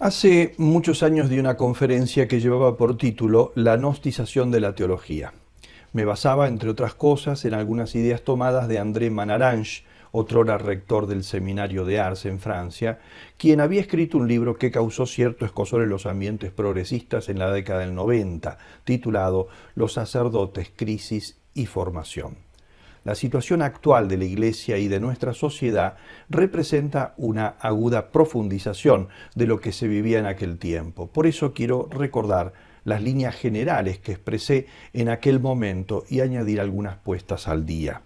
Hace muchos años di una conferencia que llevaba por título La gnostización de la teología. Me basaba, entre otras cosas, en algunas ideas tomadas de André Manarange, otrora rector del seminario de Ars en Francia, quien había escrito un libro que causó cierto escozor en los ambientes progresistas en la década del 90, titulado Los sacerdotes, crisis y formación. La situación actual de la Iglesia y de nuestra sociedad representa una aguda profundización de lo que se vivía en aquel tiempo. Por eso quiero recordar las líneas generales que expresé en aquel momento y añadir algunas puestas al día.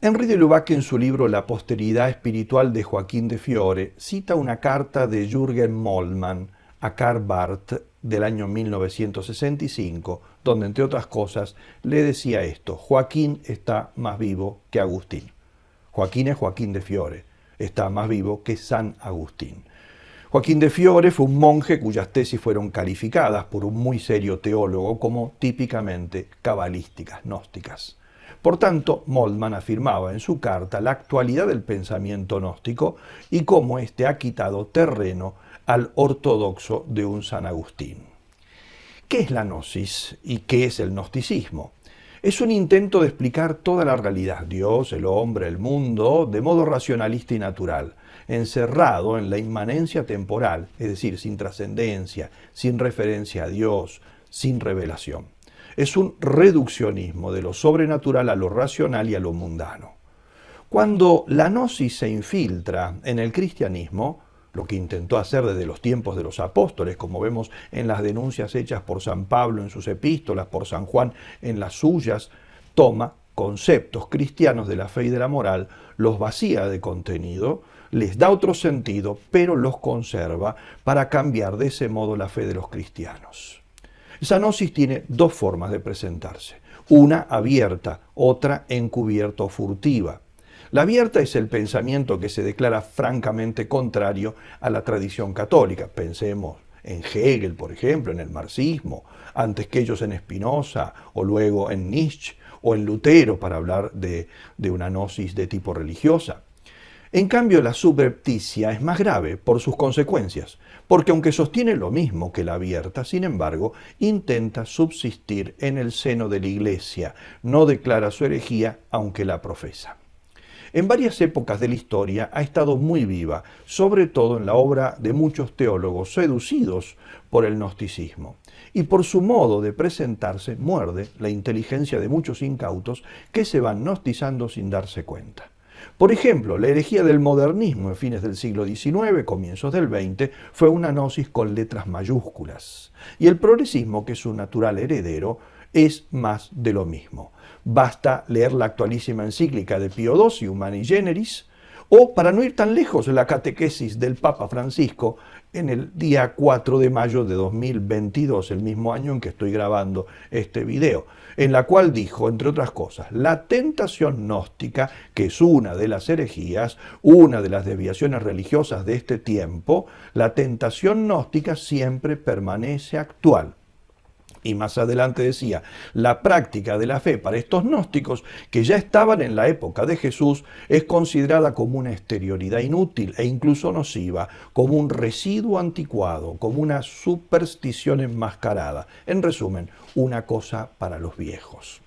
Henri de Lubac, en su libro La posteridad espiritual de Joaquín de Fiore, cita una carta de Jürgen Moltmann a Karl Barth del año 1965, donde, entre otras cosas, le decía esto: Joaquín está más vivo que Agustín. Joaquín es Joaquín de Fiore, está más vivo que San Agustín. Joaquín de Fiore fue un monje cuyas tesis fueron calificadas por un muy serio teólogo como típicamente cabalísticas, gnósticas. Por tanto, Moltmann afirmaba en su carta la actualidad del pensamiento gnóstico y cómo éste ha quitado terreno al ortodoxo de un San Agustín. ¿Qué es la gnosis y qué es el gnosticismo? Es un intento de explicar toda la realidad, Dios, el hombre, el mundo, de modo racionalista y natural, encerrado en la inmanencia temporal, es decir, sin trascendencia, sin referencia a Dios, sin revelación. Es un reduccionismo de lo sobrenatural a lo racional y a lo mundano. Cuando la gnosis se infiltra en el cristianismo, lo que intentó hacer desde los tiempos de los apóstoles, como vemos en las denuncias hechas por San Pablo en sus epístolas, por San Juan en las suyas, toma conceptos cristianos de la fe y de la moral, los vacía de contenido, les da otro sentido, pero los conserva para cambiar de ese modo la fe de los cristianos. Esa gnosis tiene dos formas de presentarse, una abierta, otra encubierta o furtiva. La abierta es el pensamiento que se declara francamente contrario a la tradición católica. Pensemos en Hegel, por ejemplo, en el marxismo, antes que ellos en Spinoza, o luego en Nietzsche, o en Lutero, para hablar de una gnosis de tipo religiosa. En cambio, la subrepticia es más grave por sus consecuencias, porque aunque sostiene lo mismo que la abierta, sin embargo, intenta subsistir en el seno de la Iglesia, no declara su herejía, aunque la profesa. En varias épocas de la historia ha estado muy viva, sobre todo en la obra de muchos teólogos seducidos por el gnosticismo. Y por su modo de presentarse muerde la inteligencia de muchos incautos que se van gnostizando sin darse cuenta. Por ejemplo, la herejía del modernismo en fines del siglo XIX, comienzos del XX, fue una gnosis con letras mayúsculas. Y el progresismo, que es su natural heredero, es más de lo mismo. Basta leer la actualísima encíclica de Pío XII, Humani Generis, o, para no ir tan lejos, la catequesis del Papa Francisco en el día 4 de mayo de 2022, el mismo año en que estoy grabando este video, en la cual dijo, entre otras cosas, la tentación gnóstica, que es una de las herejías, una de las desviaciones religiosas de este tiempo, la tentación gnóstica siempre permanece actual. Y más adelante decía, la práctica de la fe para estos gnósticos, que ya estaban en la época de Jesús, es considerada como una exterioridad inútil e incluso nociva, como un residuo anticuado, como una superstición enmascarada. En resumen, una cosa para los viejos.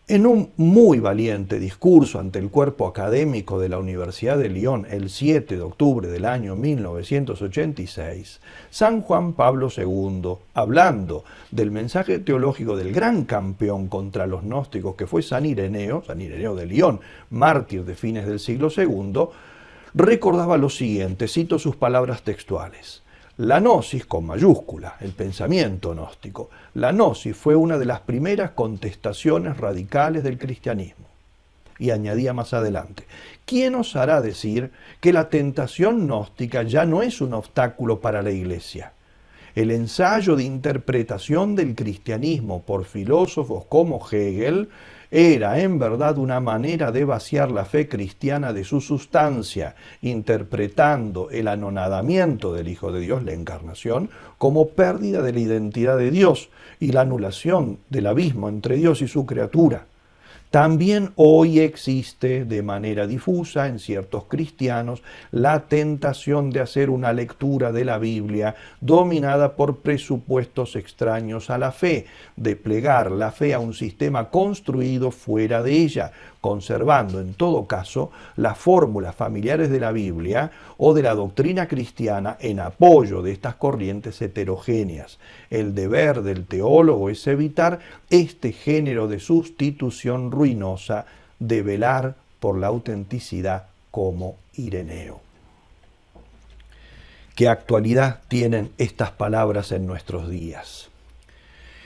En un muy valiente discurso ante el cuerpo académico de la Universidad de Lyon el 7 de octubre del año 1986, San Juan Pablo II, hablando del mensaje teológico del gran campeón contra los gnósticos que fue San Ireneo de Lyon, mártir de fines del siglo II, recordaba lo siguiente, cito sus palabras textuales. La gnosis con mayúscula, el pensamiento gnóstico. La gnosis fue una de las primeras contestaciones radicales del cristianismo. Y añadía más adelante, ¿quién osará decir que la tentación gnóstica ya no es un obstáculo para la Iglesia? El ensayo de interpretación del cristianismo por filósofos como Hegel era en verdad una manera de vaciar la fe cristiana de su sustancia, interpretando el anonadamiento del Hijo de Dios, la encarnación, como pérdida de la identidad de Dios y la anulación del abismo entre Dios y su criatura. También hoy existe de manera difusa en ciertos cristianos la tentación de hacer una lectura de la Biblia dominada por presupuestos extraños a la fe, de plegar la fe a un sistema construido fuera de ella, conservando en todo caso las fórmulas familiares de la Biblia o de la doctrina cristiana en apoyo de estas corrientes heterogéneas. El deber del teólogo es evitar este género de sustitución ruinosa, de velar por la autenticidad como Ireneo. ¿Qué actualidad tienen estas palabras en nuestros días?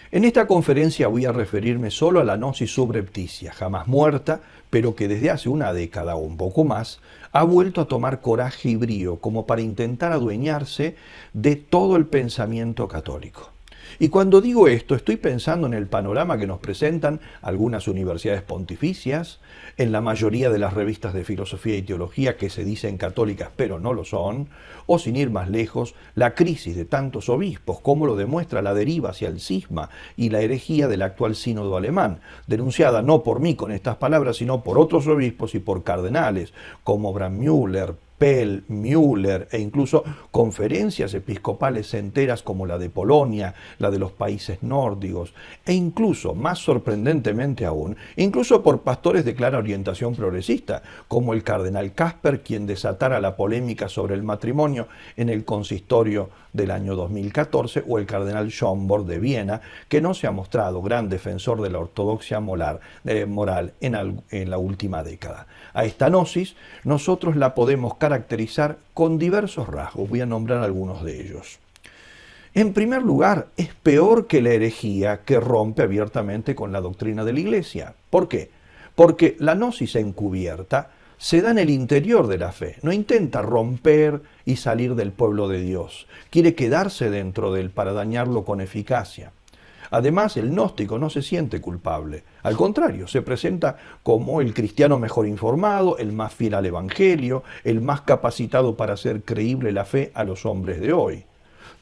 En esta conferencia voy a referirme solo a la gnosis subrepticia, jamás muerta, pero que desde hace una década o un poco más ha vuelto a tomar coraje y brío como para intentar adueñarse de todo el pensamiento católico. Y cuando digo esto, estoy pensando en el panorama que nos presentan algunas universidades pontificias, en la mayoría de las revistas de filosofía y teología que se dicen católicas pero no lo son, o sin ir más lejos, la crisis de tantos obispos, como lo demuestra la deriva hacia el cisma y la herejía del actual sínodo alemán, denunciada no por mí con estas palabras, sino por otros obispos y por cardenales, como Brandmüller, Pell, Müller e incluso conferencias episcopales enteras como la de Polonia, la de los países nórdicos e incluso, más sorprendentemente aún, incluso por pastores de clara orientación progresista, como el cardenal Casper, quien desatara la polémica sobre el matrimonio en el consistorio del año 2014, o el cardenal Schomburg de Viena, que no se ha mostrado gran defensor de la ortodoxia moral en la última década. A esta gnosis nosotros la podemos caracterizar con diversos rasgos. Voy a nombrar algunos de ellos. En primer lugar, es peor que la herejía que rompe abiertamente con la doctrina de la Iglesia. ¿Por qué? Porque la gnosis encubierta se da en el interior de la fe, no intenta romper y salir del pueblo de Dios, quiere quedarse dentro de él para dañarlo con eficacia. Además, el gnóstico no se siente culpable, al contrario, se presenta como el cristiano mejor informado, el más fiel al Evangelio, el más capacitado para hacer creíble la fe a los hombres de hoy.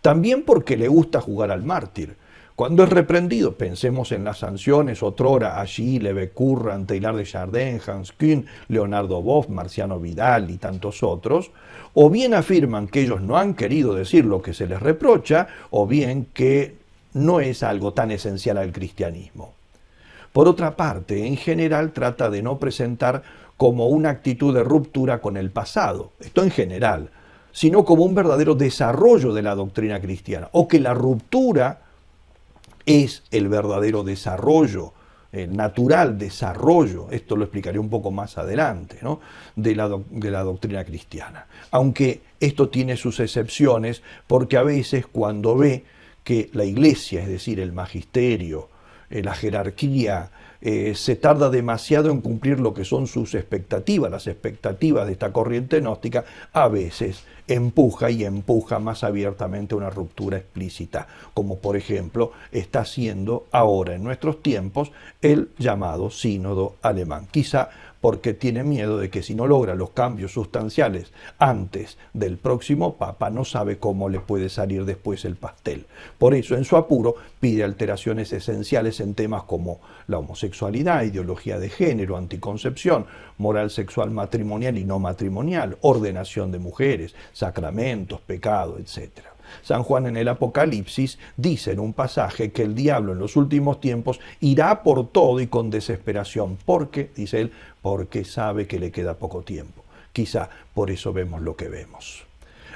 También porque le gusta jugar al mártir. Cuando es reprendido, pensemos en las sanciones, otrora allí, Leve Curran, Teilhard de Chardin, Hans Kühn, Leonardo Boff, Marciano Vidal y tantos otros, o bien afirman que ellos no han querido decir lo que se les reprocha, o bien que no es algo tan esencial al cristianismo. Por otra parte, en general trata de no presentar como una actitud de ruptura con el pasado, esto en general, sino como un verdadero desarrollo de la doctrina cristiana, o que la ruptura es el verdadero desarrollo, el natural desarrollo, esto lo explicaré un poco más adelante, ¿no?, de la doctrina cristiana. Aunque esto tiene sus excepciones, porque a veces cuando ve que la Iglesia, es decir, el magisterio, la jerarquía, se tarda demasiado en cumplir lo que son sus expectativas, las expectativas de esta corriente gnóstica, a veces empuja más abiertamente una ruptura explícita, como por ejemplo está haciendo ahora en nuestros tiempos el llamado sínodo alemán. Quizá porque tiene miedo de que si no logra los cambios sustanciales antes del próximo papa, no sabe cómo le puede salir después el pastel. Por eso, en su apuro, pide alteraciones esenciales en temas como la homosexualidad, ideología de género, anticoncepción, moral sexual matrimonial y no matrimonial, ordenación de mujeres, sacramentos, pecado, etc. San Juan en el Apocalipsis dice en un pasaje que el diablo en los últimos tiempos irá por todo y con desesperación, porque, dice él, porque sabe que le queda poco tiempo. Quizá por eso vemos lo que vemos.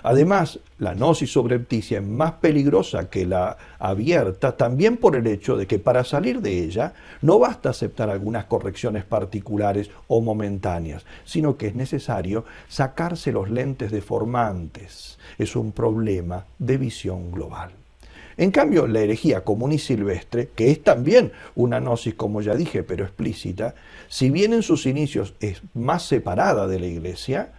Además, la gnosis subrepticia es más peligrosa que la abierta, también por el hecho de que para salir de ella no basta aceptar algunas correcciones particulares o momentáneas, sino que es necesario sacarse los lentes deformantes. Es un problema de visión global. En cambio, la herejía común y silvestre, que es también una gnosis, como ya dije, pero explícita, si bien en sus inicios es más separada de la Iglesia,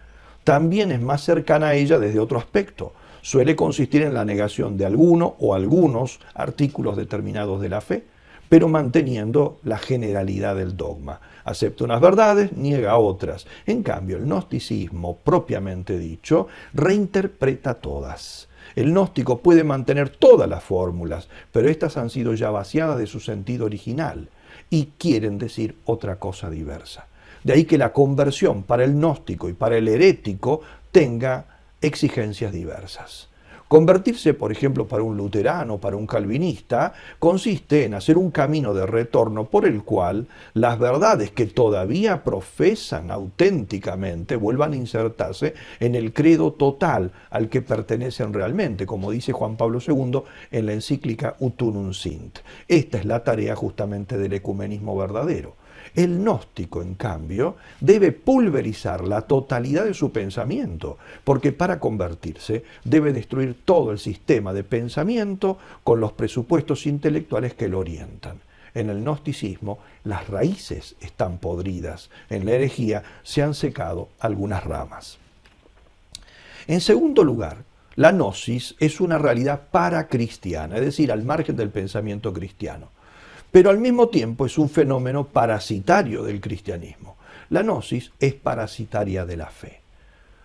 también es más cercana a ella desde otro aspecto. Suele consistir en la negación de alguno o algunos artículos determinados de la fe, pero manteniendo la generalidad del dogma. Acepta unas verdades, niega otras. En cambio, el gnosticismo, propiamente dicho, reinterpreta todas. El gnóstico puede mantener todas las fórmulas, pero estas han sido ya vaciadas de su sentido original. y quieren decir otra cosa diversa. De ahí que la conversión para el gnóstico y para el herético tenga exigencias diversas. Convertirse, por ejemplo, para un luterano, para un calvinista, consiste en hacer un camino de retorno por el cual las verdades que todavía profesan auténticamente vuelvan a insertarse en el credo total al que pertenecen realmente, como dice Juan Pablo II en la encíclica Ut Unum Sint. Esta es la tarea justamente del ecumenismo verdadero. El gnóstico, en cambio, debe pulverizar la totalidad de su pensamiento, porque para convertirse debe destruir todo el sistema de pensamiento con los presupuestos intelectuales que lo orientan. En el gnosticismo las raíces están podridas, en la herejía se han secado algunas ramas. En segundo lugar, la gnosis es una realidad paracristiana, es decir, al margen del pensamiento cristiano. Pero al mismo tiempo es un fenómeno parasitario del cristianismo. La gnosis es parasitaria de la fe.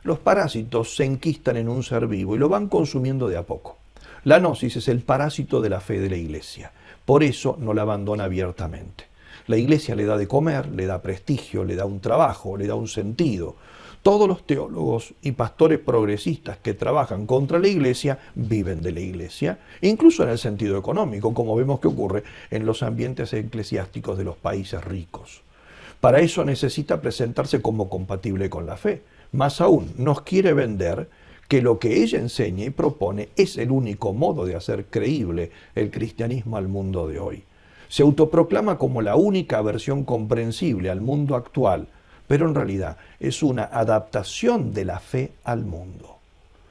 Los parásitos se enquistan en un ser vivo y lo van consumiendo de a poco. La gnosis es el parásito de la fe de la Iglesia. Por eso no la abandona abiertamente. La Iglesia le da de comer, le da prestigio, le da un trabajo, le da un sentido. Todos los teólogos y pastores progresistas que trabajan contra la Iglesia viven de la Iglesia, incluso en el sentido económico, como vemos que ocurre en los ambientes eclesiásticos de los países ricos. Para eso necesita presentarse como compatible con la fe. Más aún, nos quiere vender que lo que ella enseña y propone es el único modo de hacer creíble el cristianismo al mundo de hoy. Se autoproclama como la única versión comprensible al mundo actual, pero en realidad es una adaptación de la fe al mundo.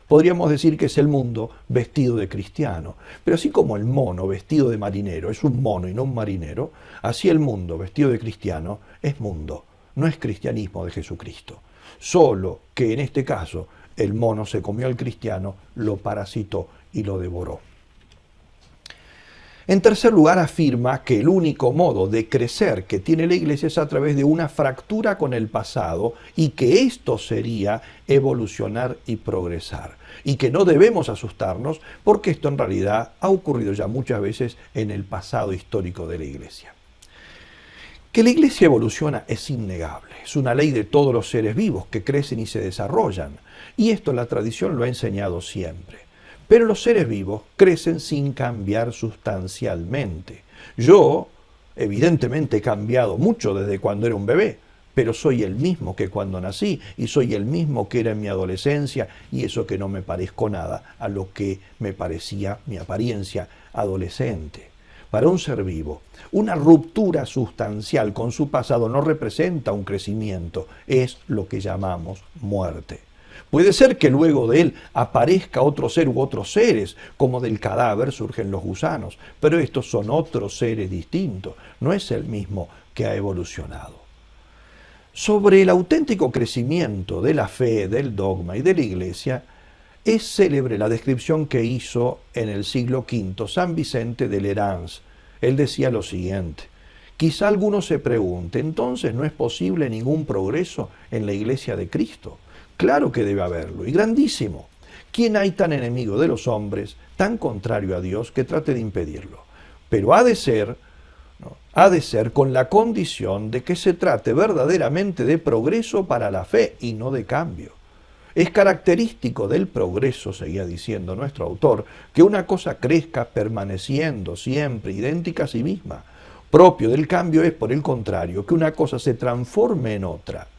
Podríamos decir que es el mundo vestido de cristiano, pero así como el mono vestido de marinero es un mono y no un marinero, así el mundo vestido de cristiano es mundo, no es cristianismo de Jesucristo. Solo que en este caso el mono se comió al cristiano, lo parasitó y lo devoró. En tercer lugar, afirma que el único modo de crecer que tiene la Iglesia es a través de una fractura con el pasado y que esto sería evolucionar y progresar. Y que no debemos asustarnos porque esto en realidad ha ocurrido ya muchas veces en el pasado histórico de la Iglesia. Que la Iglesia evoluciona es innegable, es una ley de todos los seres vivos que crecen y se desarrollan. Y esto la tradición lo ha enseñado siempre. Pero los seres vivos crecen sin cambiar sustancialmente. Yo, evidentemente, he cambiado mucho desde cuando era un bebé, pero soy el mismo que cuando nací y soy el mismo que era en mi adolescencia y eso que no me parezco nada a lo que me parecía mi apariencia adolescente. Para un ser vivo, una ruptura sustancial con su pasado no representa un crecimiento, es lo que llamamos muerte. Puede ser que luego de él aparezca otro ser u otros seres, como del cadáver surgen los gusanos, pero estos son otros seres distintos, no es el mismo que ha evolucionado. Sobre el auténtico crecimiento de la fe, del dogma y de la Iglesia, es célebre la descripción que hizo en el siglo V San Vicente de Lerins. Él decía lo siguiente: quizá alguno se pregunte, ¿entonces no es posible ningún progreso en la Iglesia de Cristo? Claro que debe haberlo, y grandísimo. ¿Quién hay tan enemigo de los hombres, tan contrario a Dios, que trate de impedirlo? Pero ha de ser con la condición de que se trate verdaderamente de progreso para la fe y no de cambio. Es característico del progreso, seguía diciendo nuestro autor, que una cosa crezca permaneciendo siempre idéntica a sí misma. Propio del cambio es, por el contrario, que una cosa se transforme en otra.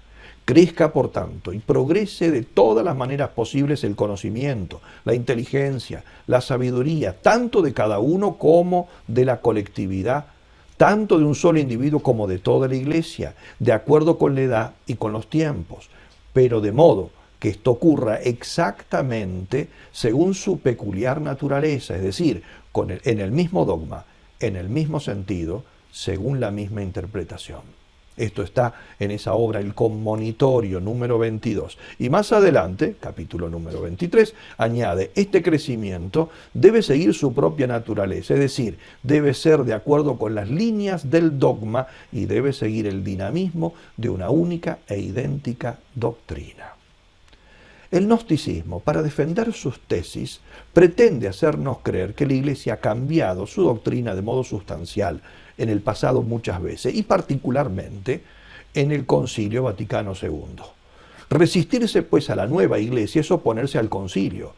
Crezca, por tanto, y progrese de todas las maneras posibles el conocimiento, la inteligencia, la sabiduría, tanto de cada uno como de la colectividad, tanto de un solo individuo como de toda la Iglesia, de acuerdo con la edad y con los tiempos, pero de modo que esto ocurra exactamente según su peculiar naturaleza, es decir, en el mismo dogma, en el mismo sentido, según la misma interpretación. Esto está en esa obra, el Commonitorio número 22. Y más adelante, capítulo número 23, añade, este crecimiento debe seguir su propia naturaleza, es decir, debe ser de acuerdo con las líneas del dogma y debe seguir el dinamismo de una única e idéntica doctrina. El gnosticismo, para defender sus tesis, pretende hacernos creer que la Iglesia ha cambiado su doctrina de modo sustancial, en el pasado muchas veces, y particularmente en el Concilio Vaticano II. Resistirse pues a la nueva iglesia es oponerse al concilio.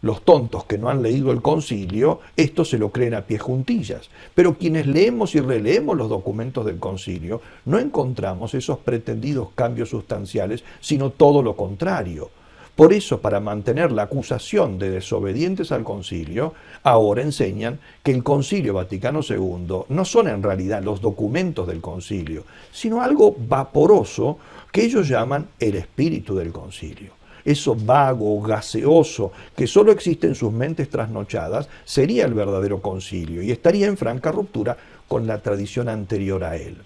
Los tontos que no han leído el concilio, esto se lo creen a pie juntillas. Pero quienes leemos y releemos los documentos del concilio, no encontramos esos pretendidos cambios sustanciales, sino todo lo contrario. Por eso, para mantener la acusación de desobedientes al concilio, ahora enseñan que el Concilio Vaticano II no son en realidad los documentos del concilio, sino algo vaporoso que ellos llaman el espíritu del concilio. Eso vago, gaseoso, que solo existe en sus mentes trasnochadas, sería el verdadero concilio y estaría en franca ruptura con la tradición anterior a él.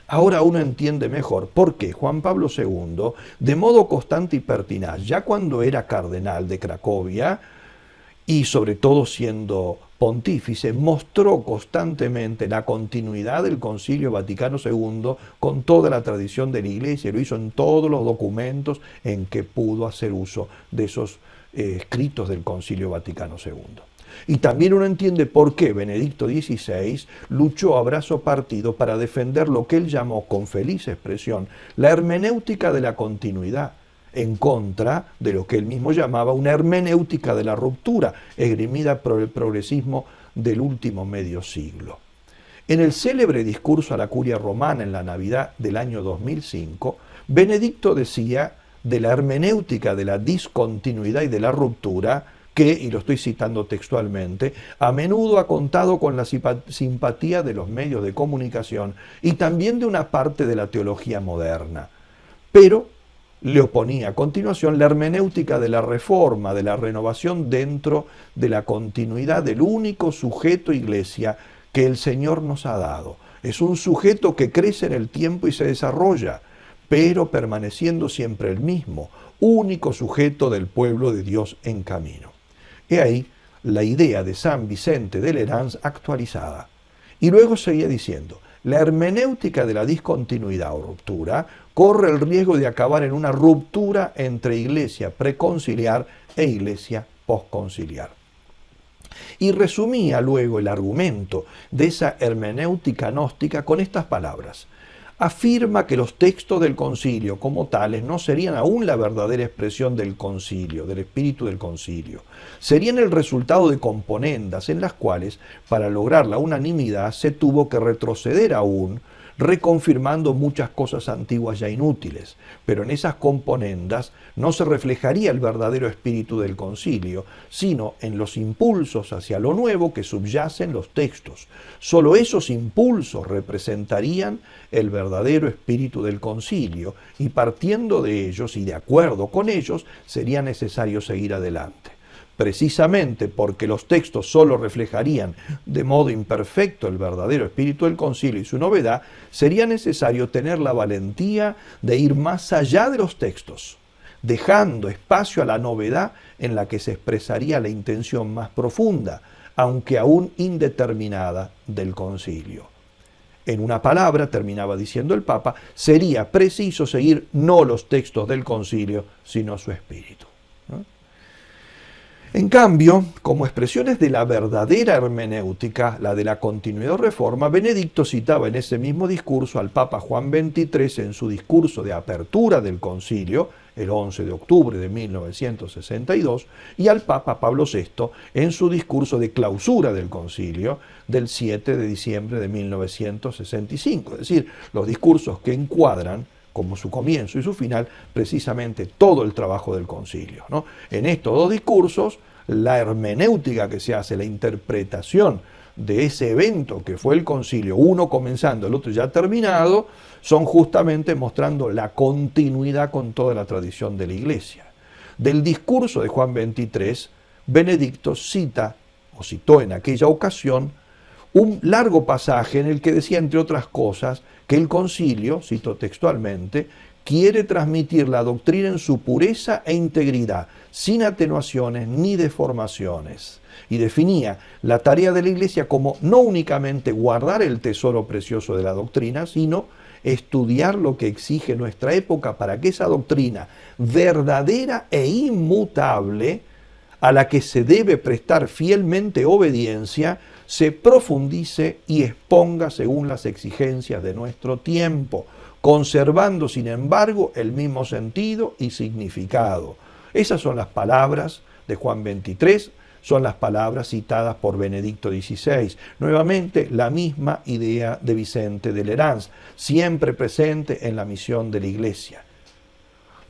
Ahora uno entiende mejor por qué Juan Pablo II, de modo constante y pertinaz, ya cuando era cardenal de Cracovia, y sobre todo siendo pontífice, mostró constantemente la continuidad del Concilio Vaticano II con toda la tradición de la Iglesia, lo hizo en todos los documentos en que pudo hacer uso de esos escritos del Concilio Vaticano II. Y también uno entiende por qué Benedicto XVI luchó a brazo partido para defender lo que él llamó, con feliz expresión, la hermenéutica de la continuidad, en contra de lo que él mismo llamaba una hermenéutica de la ruptura, esgrimida por el progresismo del último medio siglo. En el célebre discurso a la Curia Romana en la Navidad del año 2005, Benedicto decía de la hermenéutica de la discontinuidad y de la ruptura que, y lo estoy citando textualmente, a menudo ha contado con la simpatía de los medios de comunicación y también de una parte de la teología moderna. Pero le oponía a continuación la hermenéutica de la reforma, de la renovación dentro de la continuidad del único sujeto iglesia que el Señor nos ha dado. Es un sujeto que crece en el tiempo y se desarrolla, pero permaneciendo siempre el mismo, único sujeto del pueblo de Dios en camino. He ahí la idea de San Vicente de Lerans actualizada. Y luego seguía diciendo, la hermenéutica de la discontinuidad o ruptura corre el riesgo de acabar en una ruptura entre iglesia preconciliar e iglesia posconciliar. Y resumía luego el argumento de esa hermenéutica gnóstica con estas palabras. Afirma que los textos del concilio como tales no serían aún la verdadera expresión del concilio, del espíritu del concilio. Serían el resultado de componendas en las cuales, para lograr la unanimidad, se tuvo que retroceder aún, reconfirmando muchas cosas antiguas ya inútiles, pero en esas componendas no se reflejaría el verdadero espíritu del concilio, sino en los impulsos hacia lo nuevo que subyacen los textos. Solo esos impulsos representarían el verdadero espíritu del concilio, y partiendo de ellos y de acuerdo con ellos, sería necesario seguir adelante. Precisamente porque los textos solo reflejarían de modo imperfecto el verdadero espíritu del concilio y su novedad, sería necesario tener la valentía de ir más allá de los textos, dejando espacio a la novedad en la que se expresaría la intención más profunda, aunque aún indeterminada, del concilio. En una palabra, terminaba diciendo el Papa, sería preciso seguir no los textos del concilio, sino su espíritu. En cambio, como expresiones de la verdadera hermenéutica, la de la continuidad o reforma, Benedicto citaba en ese mismo discurso al Papa Juan XXIII en su discurso de apertura del concilio, el 11 de octubre de 1962, y al Papa Pablo VI en su discurso de clausura del concilio del 7 de diciembre de 1965. Es decir, los discursos que encuadran como su comienzo y su final, precisamente todo el trabajo del concilio, ¿no? En estos dos discursos, la hermenéutica que se hace, la interpretación de ese evento que fue el concilio, uno comenzando, el otro ya terminado, son justamente mostrando la continuidad con toda la tradición de la Iglesia. Del discurso de Juan XXIII, Benedicto citó en aquella ocasión, un largo pasaje en el que decía, entre otras cosas, que el concilio, cito textualmente, quiere transmitir la doctrina en su pureza e integridad, sin atenuaciones ni deformaciones. Y definía la tarea de la Iglesia como no únicamente guardar el tesoro precioso de la doctrina, sino estudiar lo que exige nuestra época para que esa doctrina verdadera e inmutable, a la que se debe prestar fielmente obediencia, se profundice y exponga según las exigencias de nuestro tiempo, conservando sin embargo el mismo sentido y significado. Esas son las palabras de Juan 23, son las palabras citadas por Benedicto XVI. Nuevamente, la misma idea de Vicente de Lerans, siempre presente en la misión de la Iglesia.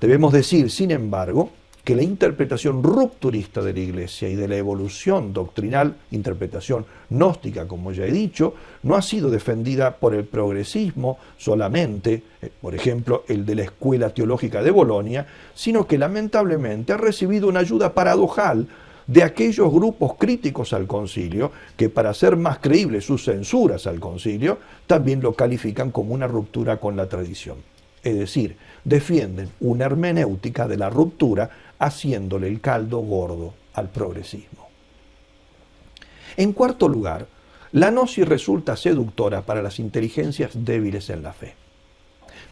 Debemos decir, sin embargo, que la interpretación rupturista de la Iglesia y de la evolución doctrinal, interpretación gnóstica, como ya he dicho, no ha sido defendida por el progresismo solamente, por ejemplo, el de la Escuela Teológica de Bolonia, sino que lamentablemente ha recibido una ayuda paradojal de aquellos grupos críticos al concilio que, para hacer más creíbles sus censuras al concilio, también lo califican como una ruptura con la tradición. Es decir, defienden una hermenéutica de la ruptura haciéndole el caldo gordo al progresismo. En cuarto lugar, la gnosis resulta seductora para las inteligencias débiles en la fe,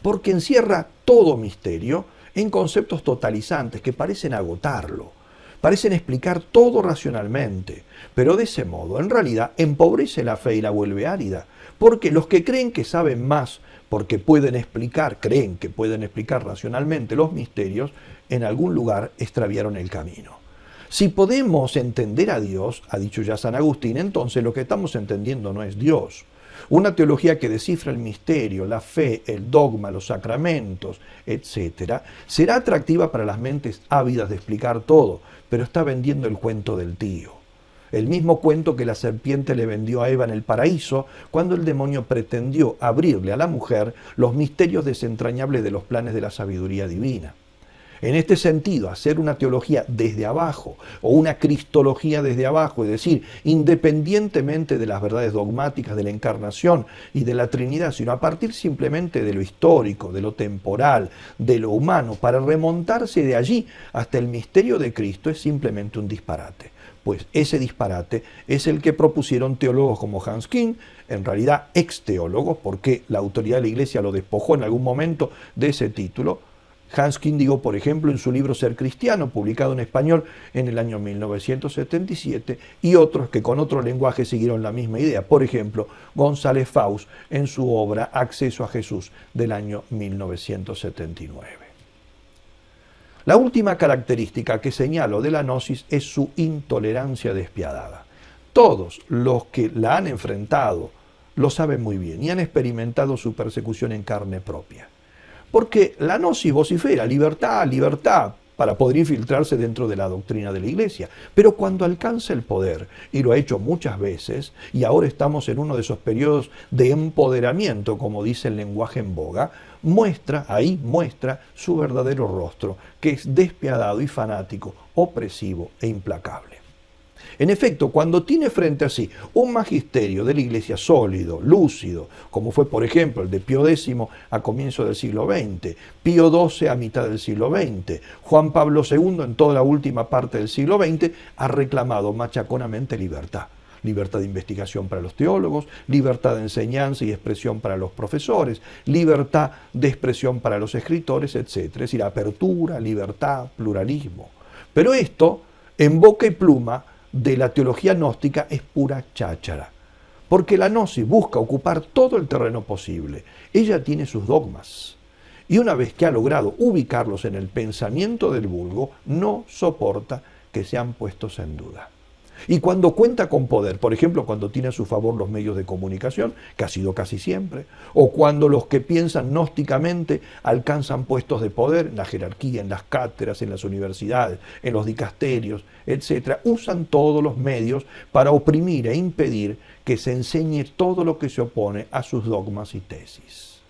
porque encierra todo misterio en conceptos totalizantes que parecen agotarlo, parecen explicar todo racionalmente, pero de ese modo, en realidad, empobrece la fe y la vuelve árida, porque los que creen que saben más, porque creen que pueden explicar racionalmente los misterios, en algún lugar extraviaron el camino. Si podemos entender a Dios, ha dicho ya San Agustín, entonces lo que estamos entendiendo no es Dios. Una teología que descifra el misterio, la fe, el dogma, los sacramentos, etc., será atractiva para las mentes ávidas de explicar todo, pero está vendiendo el cuento del tío. El mismo cuento que la serpiente le vendió a Eva en el paraíso, cuando el demonio pretendió abrirle a la mujer los misterios desentrañables de los planes de la sabiduría divina. En este sentido, hacer una teología desde abajo o una cristología desde abajo, es decir, independientemente de las verdades dogmáticas de la encarnación y de la Trinidad, sino a partir simplemente de lo histórico, de lo temporal, de lo humano, para remontarse de allí hasta el misterio de Cristo, es simplemente un disparate. Pues ese disparate es el que propusieron teólogos como Hans Küng, en realidad ex-teólogos, porque la autoridad de la Iglesia lo despojó en algún momento de ese título. Hans Küng dijo, por ejemplo, en su libro Ser Cristiano, publicado en español en el año 1977, y otros que con otro lenguaje siguieron la misma idea. Por ejemplo, González Faust en su obra Acceso a Jesús del año 1979. La última característica que señalo de la gnosis es su intolerancia despiadada. Todos los que la han enfrentado lo saben muy bien y han experimentado su persecución en carne propia. Porque la gnosis vocifera libertad, libertad, para poder infiltrarse dentro de la doctrina de la Iglesia. Pero cuando alcanza el poder, y lo ha hecho muchas veces, y ahora estamos en uno de esos periodos de empoderamiento, como dice el lenguaje en boga, muestra su verdadero rostro, que es despiadado y fanático, opresivo e implacable. En efecto, cuando tiene frente a sí un magisterio de la Iglesia sólido, lúcido, como fue por ejemplo el de Pío X a comienzos del siglo XX, Pío XII a mitad del siglo XX, Juan Pablo II en toda la última parte del siglo XX, ha reclamado machaconamente libertad. Libertad de investigación para los teólogos, libertad de enseñanza y expresión para los profesores, libertad de expresión para los escritores, etc. Es decir, apertura, libertad, pluralismo. Pero esto, en boca y pluma, de la teología gnóstica es pura cháchara, porque la gnosis busca ocupar todo el terreno posible. Ella tiene sus dogmas, y una vez que ha logrado ubicarlos en el pensamiento del vulgo, no soporta que sean puestos en duda. Y cuando cuenta con poder, por ejemplo, cuando tiene a su favor los medios de comunicación, que ha sido casi siempre, o cuando los que piensan gnósticamente alcanzan puestos de poder en la jerarquía, en las cátedras, en las universidades, en los dicasterios, etc., usan todos los medios para oprimir e impedir que se enseñe todo lo que se opone a sus dogmas y tesis.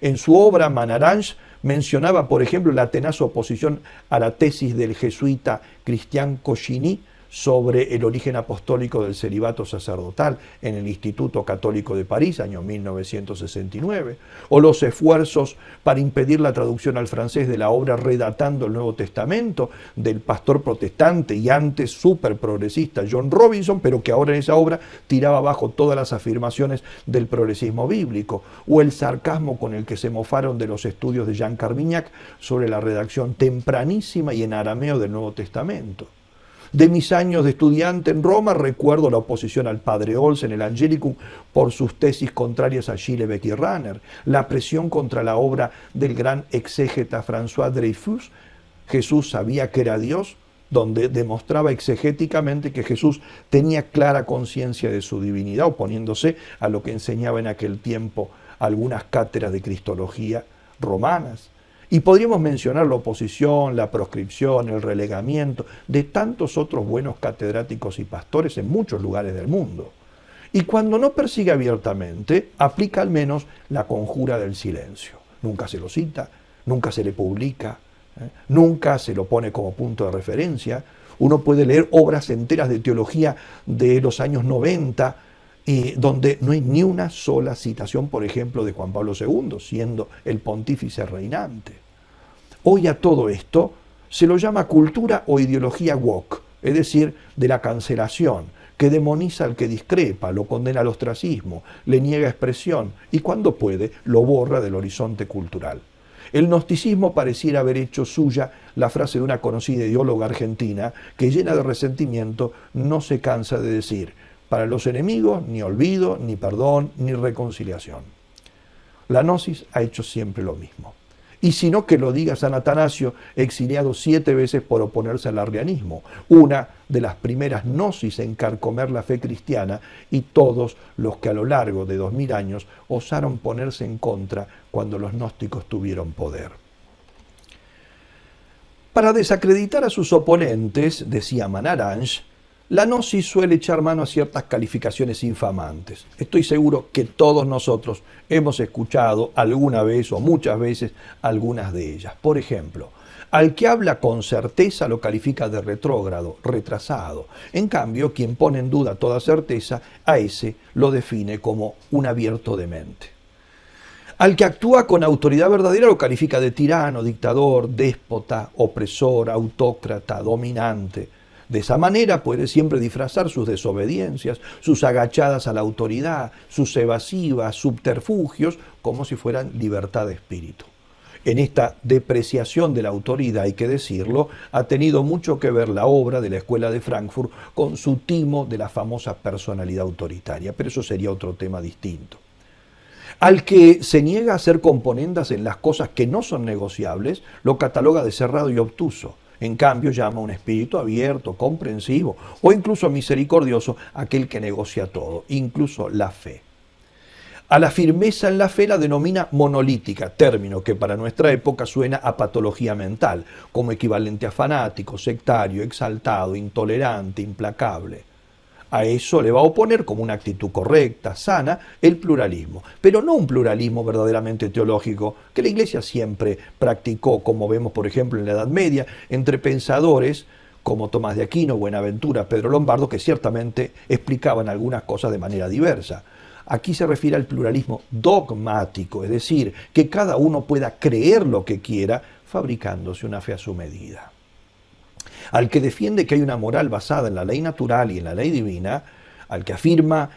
En su obra Manarange mencionaba, por ejemplo, la tenaz oposición a la tesis del jesuita Christian Cochini sobre el origen apostólico del celibato sacerdotal en el Instituto Católico de París, año 1969, o los esfuerzos para impedir la traducción al francés de la obra Redatando el Nuevo Testamento del pastor protestante y antes súper progresista John Robinson, pero que ahora en esa obra tiraba abajo todas las afirmaciones del progresismo bíblico, o el sarcasmo con el que se mofaron de los estudios de Jean Carmignac sobre la redacción tempranísima y en arameo del Nuevo Testamento. De mis años de estudiante en Roma recuerdo la oposición al padre Ols en el Angelicum por sus tesis contrarias a Schillebeck y Rahner, la presión contra la obra del gran exégeta François Dreyfus, Jesús sabía que era Dios, donde demostraba exegéticamente que Jesús tenía clara conciencia de su divinidad, oponiéndose a lo que enseñaba en aquel tiempo algunas cátedras de cristología romanas. Y podríamos mencionar la oposición, la proscripción, el relegamiento de tantos otros buenos catedráticos y pastores en muchos lugares del mundo. Y cuando no persigue abiertamente, aplica al menos la conjura del silencio. Nunca se lo cita, nunca se le publica, nunca se lo pone como punto de referencia. Uno puede leer obras enteras de teología de los años 90, donde no hay ni una sola citación, por ejemplo, de Juan Pablo II, siendo el pontífice reinante. Hoy a todo esto se lo llama cultura o ideología woke, es decir, de la cancelación, que demoniza al que discrepa, lo condena al ostracismo, le niega expresión y cuando puede lo borra del horizonte cultural. El gnosticismo pareciera haber hecho suya la frase de una conocida ideóloga argentina que, llena de resentimiento, no se cansa de decir: para los enemigos ni olvido, ni perdón, ni reconciliación. La gnosis ha hecho siempre lo mismo. Y si no, que lo diga San Atanasio, exiliado 7 veces por oponerse al arrianismo, una de las primeras gnosis en carcomer la fe cristiana, y todos los que a lo largo de 2000 años osaron ponerse en contra cuando los gnósticos tuvieron poder. Para desacreditar a sus oponentes, decía Manarange, la gnosis suele echar mano a ciertas calificaciones infamantes. Estoy seguro que todos nosotros hemos escuchado alguna vez o muchas veces algunas de ellas. Por ejemplo, al que habla con certeza lo califica de retrógrado, retrasado. En cambio, quien pone en duda toda certeza, a ese lo define como un abierto de mente. Al que actúa con autoridad verdadera lo califica de tirano, dictador, déspota, opresor, autócrata, dominante. De esa manera puede siempre disfrazar sus desobediencias, sus agachadas a la autoridad, sus evasivas, subterfugios, como si fueran libertad de espíritu. En esta depreciación de la autoridad, hay que decirlo, ha tenido mucho que ver la obra de la Escuela de Frankfurt con su timo de la famosa personalidad autoritaria, pero eso sería otro tema distinto. Al que se niega a hacer componendas en las cosas que no son negociables, lo cataloga de cerrado y obtuso. En cambio, llama a un espíritu abierto, comprensivo o incluso misericordioso aquel que negocia todo, incluso la fe. A la firmeza en la fe la denomina monolítica, término que para nuestra época suena a patología mental, como equivalente a fanático, sectario, exaltado, intolerante, implacable. A eso le va a oponer, como una actitud correcta, sana, el pluralismo, pero no un pluralismo verdaderamente teológico que la Iglesia siempre practicó, como vemos por ejemplo en la Edad Media, entre pensadores como Tomás de Aquino, Buenaventura, Pedro Lombardo, que ciertamente explicaban algunas cosas de manera diversa. Aquí se refiere al pluralismo dogmático, es decir, que cada uno pueda creer lo que quiera, fabricándose una fe a su medida. Al que defiende que hay una moral basada en la ley natural y en la ley divina, al que afirma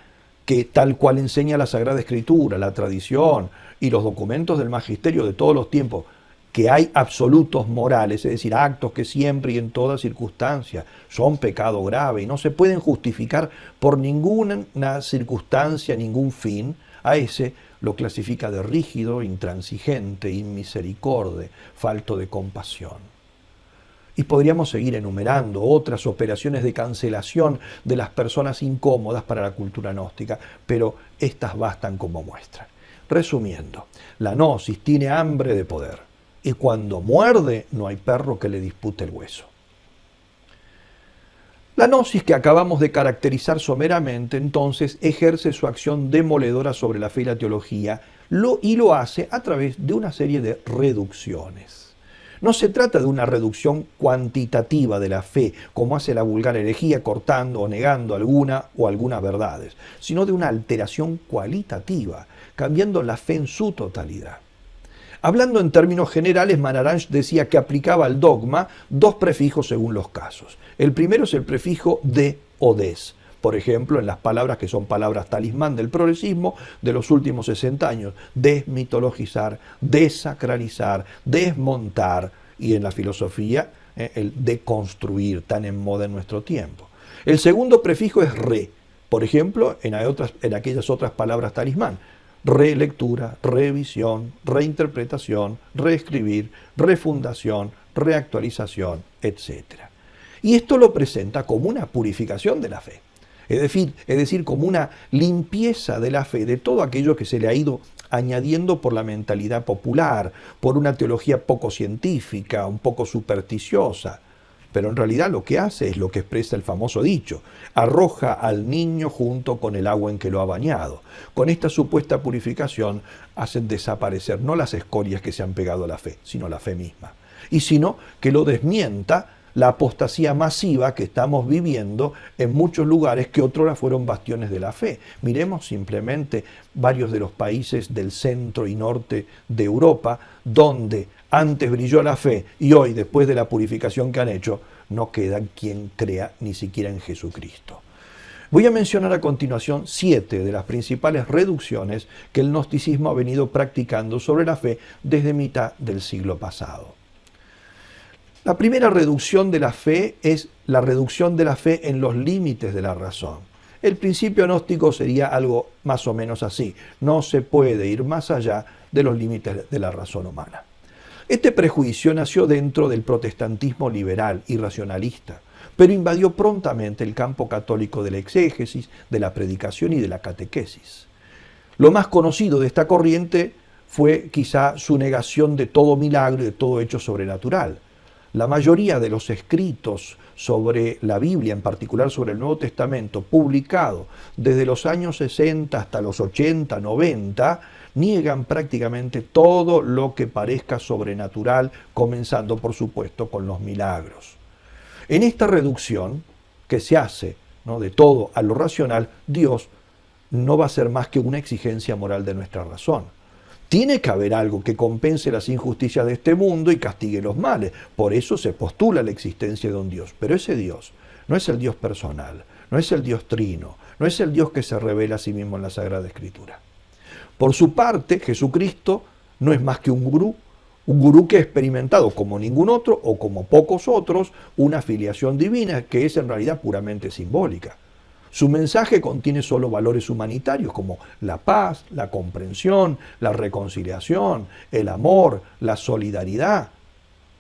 que tal cual enseña la Sagrada Escritura, la tradición y los documentos del magisterio de todos los tiempos, que hay absolutos morales, es decir, actos que siempre y en toda circunstancia son pecado grave y no se pueden justificar por ninguna circunstancia, ningún fin, a ese lo clasifica de rígido, intransigente, inmisericorde, falto de compasión. Y podríamos seguir enumerando otras operaciones de cancelación de las personas incómodas para la cultura gnóstica, pero estas bastan como muestra. Resumiendo, la gnosis tiene hambre de poder y cuando muerde no hay perro que le dispute el hueso. La gnosis que acabamos de caracterizar someramente, entonces, ejerce su acción demoledora sobre la fe y la teología y lo hace a través de una serie de reducciones. No se trata de una reducción cuantitativa de la fe, como hace la vulgar herejía cortando o negando alguna o algunas verdades, sino de una alteración cualitativa, cambiando la fe en su totalidad. Hablando en términos generales, Manarange decía que aplicaba al dogma 2 prefijos según los casos. El primero es el prefijo de o des. Por ejemplo, en las palabras que son palabras talismán del progresismo de los últimos 60 años, desmitologizar, desacralizar, desmontar, y en la filosofía el deconstruir tan en moda en nuestro tiempo. El segundo prefijo es re, por ejemplo, en aquellas otras palabras talismán. Relectura, revisión, reinterpretación, reescribir, refundación, reactualización, etc. Y esto lo presenta como una purificación de la fe. Es decir, como una limpieza de la fe, de todo aquello que se le ha ido añadiendo por la mentalidad popular, por una teología poco científica, un poco supersticiosa. Pero en realidad lo que hace es lo que expresa el famoso dicho: arroja al niño junto con el agua en que lo ha bañado. Con esta supuesta purificación hacen desaparecer no las escorias que se han pegado a la fe, sino la fe misma. Y sino que lo desmienta la apostasía masiva que estamos viviendo en muchos lugares que otrora fueron bastiones de la fe. Miremos simplemente varios de los países del centro y norte de Europa, donde antes brilló la fe y hoy, después de la purificación que han hecho, no queda quien crea ni siquiera en Jesucristo. Voy a mencionar a continuación 7 de las principales reducciones que el gnosticismo ha venido practicando sobre la fe desde mitad del siglo pasado. La primera reducción de la fe es la reducción de la fe en los límites de la razón. El principio gnóstico sería algo más o menos así: no se puede ir más allá de los límites de la razón humana. Este prejuicio nació dentro del protestantismo liberal y racionalista, pero invadió prontamente el campo católico de la exégesis, de la predicación y de la catequesis. Lo más conocido de esta corriente fue quizá su negación de todo milagro y de todo hecho sobrenatural. La mayoría de los escritos sobre la Biblia, en particular sobre el Nuevo Testamento, publicado desde los años 60 hasta los 80, 90, niegan prácticamente todo lo que parezca sobrenatural, comenzando por supuesto con los milagros. En esta reducción que se hace, ¿no?, de todo a lo racional, Dios no va a ser más que una exigencia moral de nuestra razón. Tiene que haber algo que compense las injusticias de este mundo y castigue los males. Por eso se postula la existencia de un Dios. Pero ese Dios no es el Dios personal, no es el Dios trino, no es el Dios que se revela a sí mismo en la Sagrada Escritura. Por su parte, Jesucristo no es más que un gurú que ha experimentado como ningún otro o como pocos otros una filiación divina que es en realidad puramente simbólica. Su mensaje contiene solo valores humanitarios como la paz, la comprensión, la reconciliación, el amor, la solidaridad,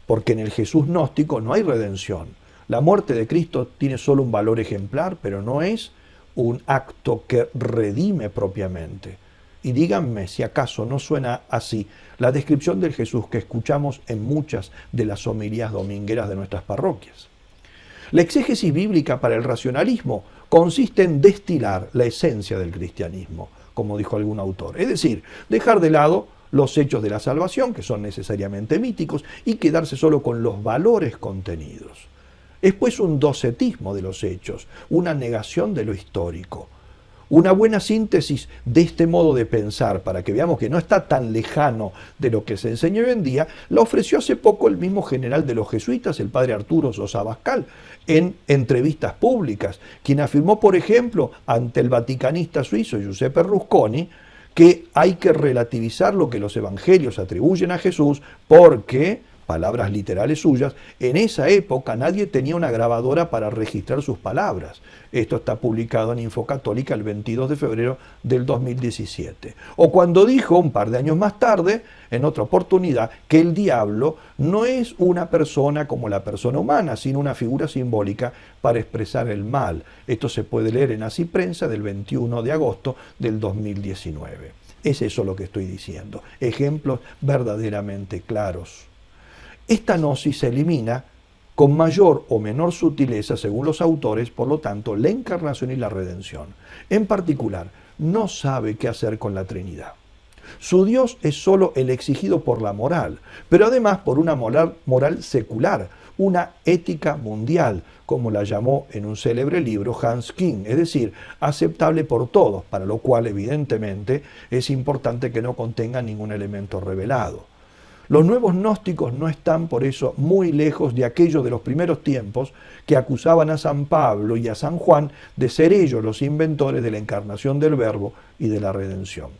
porque en el Jesús gnóstico no hay redención. La muerte de Cristo tiene solo un valor ejemplar, pero no es un acto que redime propiamente. Y díganme si acaso no suena así la descripción del Jesús que escuchamos en muchas de las homilías domingueras de nuestras parroquias. La exégesis bíblica para el racionalismo consiste en destilar la esencia del cristianismo, como dijo algún autor. Es decir, dejar de lado los hechos de la salvación, que son necesariamente míticos, y quedarse solo con los valores contenidos. Es pues un docetismo de los hechos, una negación de lo histórico. Una buena síntesis de este modo de pensar, para que veamos que no está tan lejano de lo que se enseña hoy en día, la ofreció hace poco el mismo general de los jesuitas, el padre Arturo Sosa Abascal, en entrevistas públicas, quien afirmó, por ejemplo, ante el vaticanista suizo Giuseppe Rusconi, que hay que relativizar lo que los evangelios atribuyen a Jesús porque, palabras literales suyas, en esa época nadie tenía una grabadora para registrar sus palabras. Esto está publicado en Infocatólica el 22 de febrero del 2017. O cuando dijo, un par de años más tarde, en otra oportunidad, que el diablo no es una persona como la persona humana, sino una figura simbólica para expresar el mal. Esto se puede leer en Así Prensa del 21 de agosto del 2019. Es eso lo que estoy diciendo. Ejemplos verdaderamente claros. Esta gnosis se elimina con mayor o menor sutileza según los autores, por lo tanto, la encarnación y la redención. En particular, no sabe qué hacer con la Trinidad. Su Dios es solo el exigido por la moral, pero además por una moral secular, una ética mundial, como la llamó en un célebre libro Hans King, es decir, aceptable por todos, para lo cual evidentemente es importante que no contenga ningún elemento revelado. Los nuevos gnósticos no están por eso muy lejos de aquellos de los primeros tiempos que acusaban a San Pablo y a San Juan de ser ellos los inventores de la encarnación del Verbo y de la redención.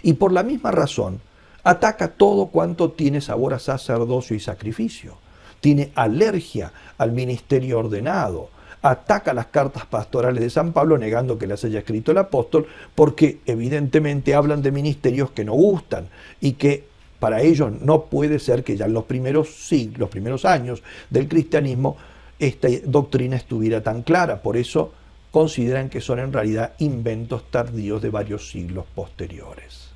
Y por la misma razón, ataca todo cuanto tiene sabor a sacerdocio y sacrificio. tiene alergia al ministerio ordenado, ataca las cartas pastorales de San Pablo negando que las haya escrito el apóstol, porque evidentemente hablan de ministerios que no gustan y que para ellos no puede ser que ya en los primeros años del cristianismo esta doctrina estuviera tan clara. Por eso consideran que son en realidad inventos tardíos de varios siglos posteriores.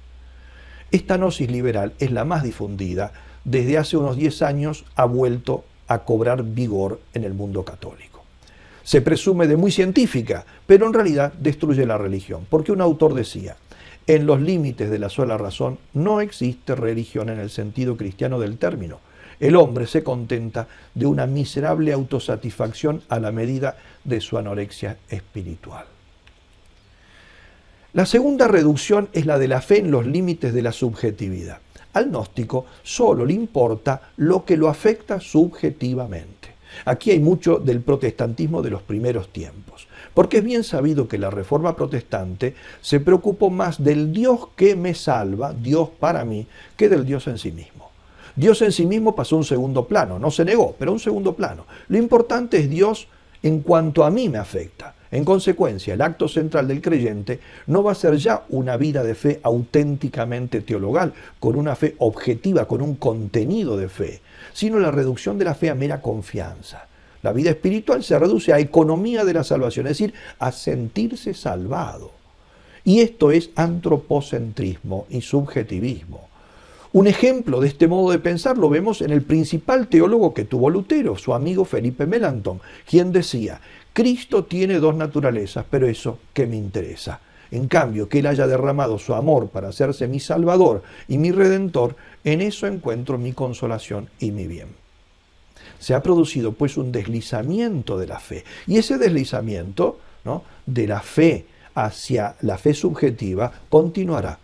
Esta gnosis liberal es la más difundida. Desde hace unos 10 años ha vuelto a cobrar vigor en el mundo católico. Se presume de muy científica, pero en realidad destruye la religión, porque un autor decía: en los límites de la sola razón no existe religión en el sentido cristiano del término. El hombre se contenta de una miserable autosatisfacción a la medida de su anorexia espiritual. La segunda reducción es la de la fe en los límites de la subjetividad. Al gnóstico solo le importa lo que lo afecta subjetivamente. Aquí hay mucho del protestantismo de los primeros tiempos, porque es bien sabido que la Reforma protestante se preocupó más del Dios que me salva, Dios para mí, que del Dios en sí mismo. Dios en sí mismo pasó a un segundo plano, no se negó, pero a un segundo plano. Lo importante es Dios en cuanto a mí me afecta. En consecuencia, el acto central del creyente no va a ser ya una vida de fe auténticamente teologal, con una fe objetiva, con un contenido de fe, sino la reducción de la fe a mera confianza. La vida espiritual se reduce a economía de la salvación, es decir, a sentirse salvado. Y esto es antropocentrismo y subjetivismo. Un ejemplo de este modo de pensar lo vemos en el principal teólogo que tuvo Lutero, su amigo Felipe Melanchthon, quien decía: Cristo tiene dos naturalezas, pero eso, ¿qué me interesa? En cambio, que Él haya derramado su amor para hacerse mi Salvador y mi Redentor, en eso encuentro mi consolación y mi bien. Se ha producido pues un deslizamiento de la fe, y ese deslizamiento, ¿no?, de la fe hacia la fe subjetiva continuará.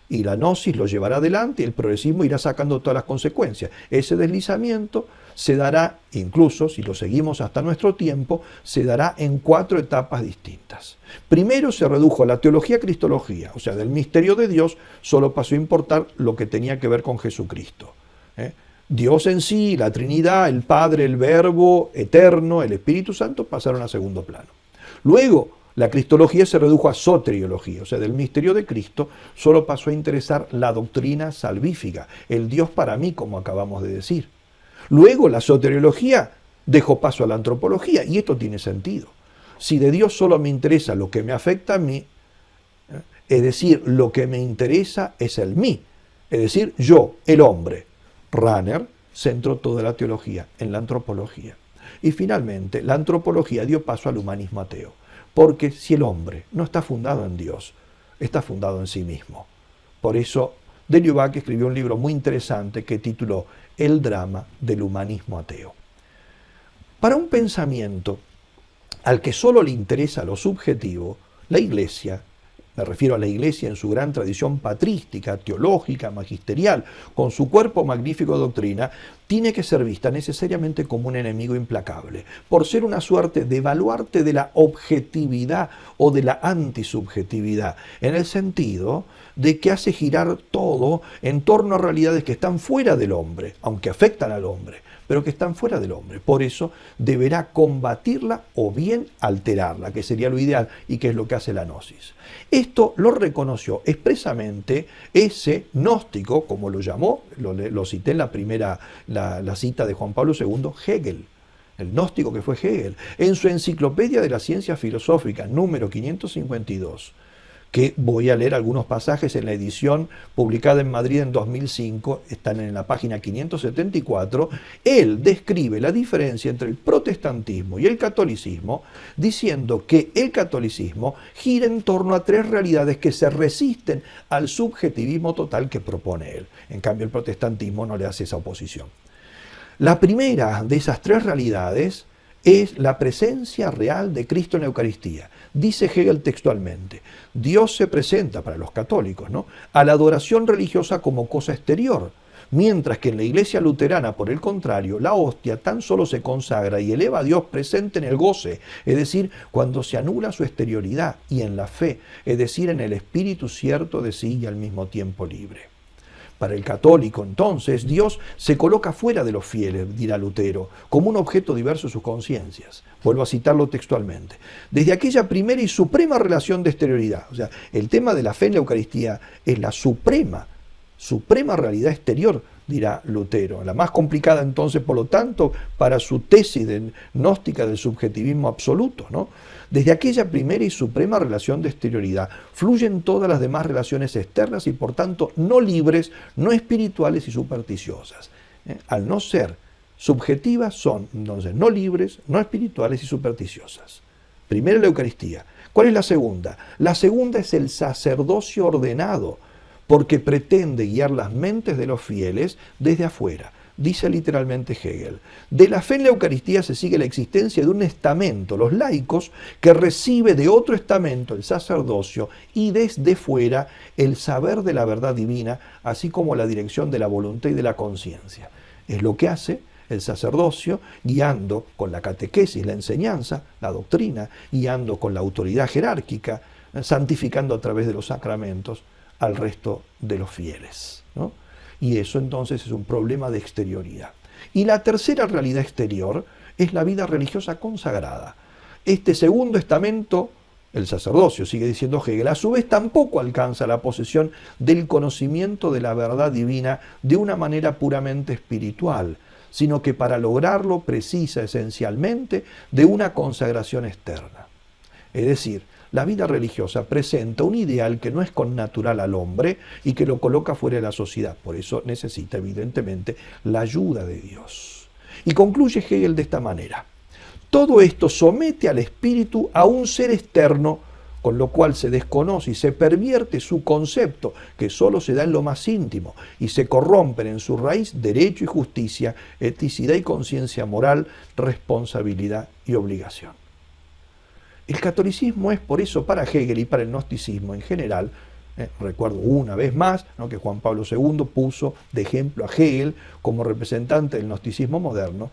Y la gnosis lo llevará adelante y el progresismo irá sacando todas las consecuencias. Ese deslizamiento se dará, incluso si lo seguimos hasta nuestro tiempo, se dará en 4 etapas distintas. Primero se redujo la teología-cristología, o sea, del misterio de Dios solo pasó a importar lo que tenía que ver con Jesucristo. Dios en sí, la Trinidad, el Padre, el Verbo eterno, el Espíritu Santo pasaron a segundo plano. Luego, la cristología se redujo a soteriología, o sea, del misterio de Cristo solo pasó a interesar la doctrina salvífica, el Dios para mí, como acabamos de decir. Luego la soteriología dejó paso a la antropología, y esto tiene sentido. Si de Dios solo me interesa lo que me afecta a mí, es decir, lo que me interesa es el mí, es decir, yo, el hombre. Rahner centró toda la teología en la antropología. Y finalmente, la antropología dio paso al humanismo ateo. Porque si el hombre no está fundado en Dios, está fundado en sí mismo. Por eso, Delioubac escribió un libro muy interesante que tituló El drama del humanismo ateo. Para un pensamiento al que solo le interesa lo subjetivo, la Iglesia, me refiero a la Iglesia en su gran tradición patrística, teológica, magisterial, con su cuerpo magnífico de doctrina, tiene que ser vista necesariamente como un enemigo implacable, por ser una suerte de baluarte de la objetividad o de la antisubjetividad, en el sentido de que hace girar todo en torno a realidades que están fuera del hombre, aunque afectan al hombre, pero que están fuera del hombre. Por eso deberá combatirla o bien alterarla, que sería lo ideal y que es lo que hace la gnosis. Esto lo reconoció expresamente ese gnóstico, como lo llamó, lo cité en la primera, la cita de Juan Pablo II, Hegel, el gnóstico que fue Hegel, en su Enciclopedia de la Ciencia Filosófica, número 552, que voy a leer algunos pasajes en la edición publicada en Madrid en 2005, están en la página 574, él describe la diferencia entre el protestantismo y el catolicismo, diciendo que el catolicismo gira en torno a 3 realidades que se resisten al subjetivismo total que propone él. En cambio, el protestantismo no le hace esa oposición. La primera de esas 3 realidades es la presencia real de Cristo en la Eucaristía. Dice Hegel textualmente: Dios se presenta para los católicos, ¿no?, a la adoración religiosa como cosa exterior, mientras que en la Iglesia luterana, por el contrario, la hostia tan solo se consagra y eleva a Dios presente en el goce, es decir, cuando se anula su exterioridad, y en la fe, es decir, en el espíritu cierto de sí y al mismo tiempo libre. Para el católico, entonces, Dios se coloca fuera de los fieles, dirá Lutero, como un objeto diverso de sus conciencias. Vuelvo a citarlo textualmente. Desde aquella primera y suprema relación de exterioridad, o sea, el tema de la fe en la Eucaristía es la suprema realidad exterior, dirá Lutero, la más complicada entonces, por lo tanto, para su tesis gnóstica del subjetivismo absoluto, ¿no? Desde aquella primera y suprema relación de exterioridad fluyen todas las demás relaciones externas y por tanto no libres, no espirituales y supersticiosas. Al no ser subjetivas son entonces no libres, no espirituales y supersticiosas. Primero la Eucaristía. ¿Cuál es la segunda? La segunda es el sacerdocio ordenado, porque pretende guiar las mentes de los fieles desde afuera. Dice literalmente Hegel, de la fe en la Eucaristía se sigue la existencia de un estamento, los laicos, que recibe de otro estamento, el sacerdocio, y desde fuera el saber de la verdad divina, así como la dirección de la voluntad y de la conciencia. Es lo que hace el sacerdocio, guiando con la catequesis, la enseñanza, la doctrina, guiando con la autoridad jerárquica, santificando a través de los sacramentos al resto de los fieles, ¿no? Y eso entonces es un problema de exterioridad. Y la tercera realidad exterior es la vida religiosa consagrada. Este segundo estamento, el sacerdocio, sigue diciendo Hegel, a su vez tampoco alcanza la posesión del conocimiento de la verdad divina de una manera puramente espiritual, sino que para lograrlo precisa esencialmente de una consagración externa. Es decir, la vida religiosa presenta un ideal que no es connatural al hombre y que lo coloca fuera de la sociedad. Por eso necesita, evidentemente, la ayuda de Dios. Y concluye Hegel de esta manera. Todo esto somete al espíritu a un ser externo, con lo cual se desconoce y se pervierte su concepto, que solo se da en lo más íntimo, y se corrompen en su raíz derecho y justicia, eticidad y conciencia moral, responsabilidad y obligación. El catolicismo es por eso para Hegel y para el gnosticismo en general, recuerdo una vez más, ¿no?, que Juan Pablo II puso de ejemplo a Hegel como representante del gnosticismo moderno.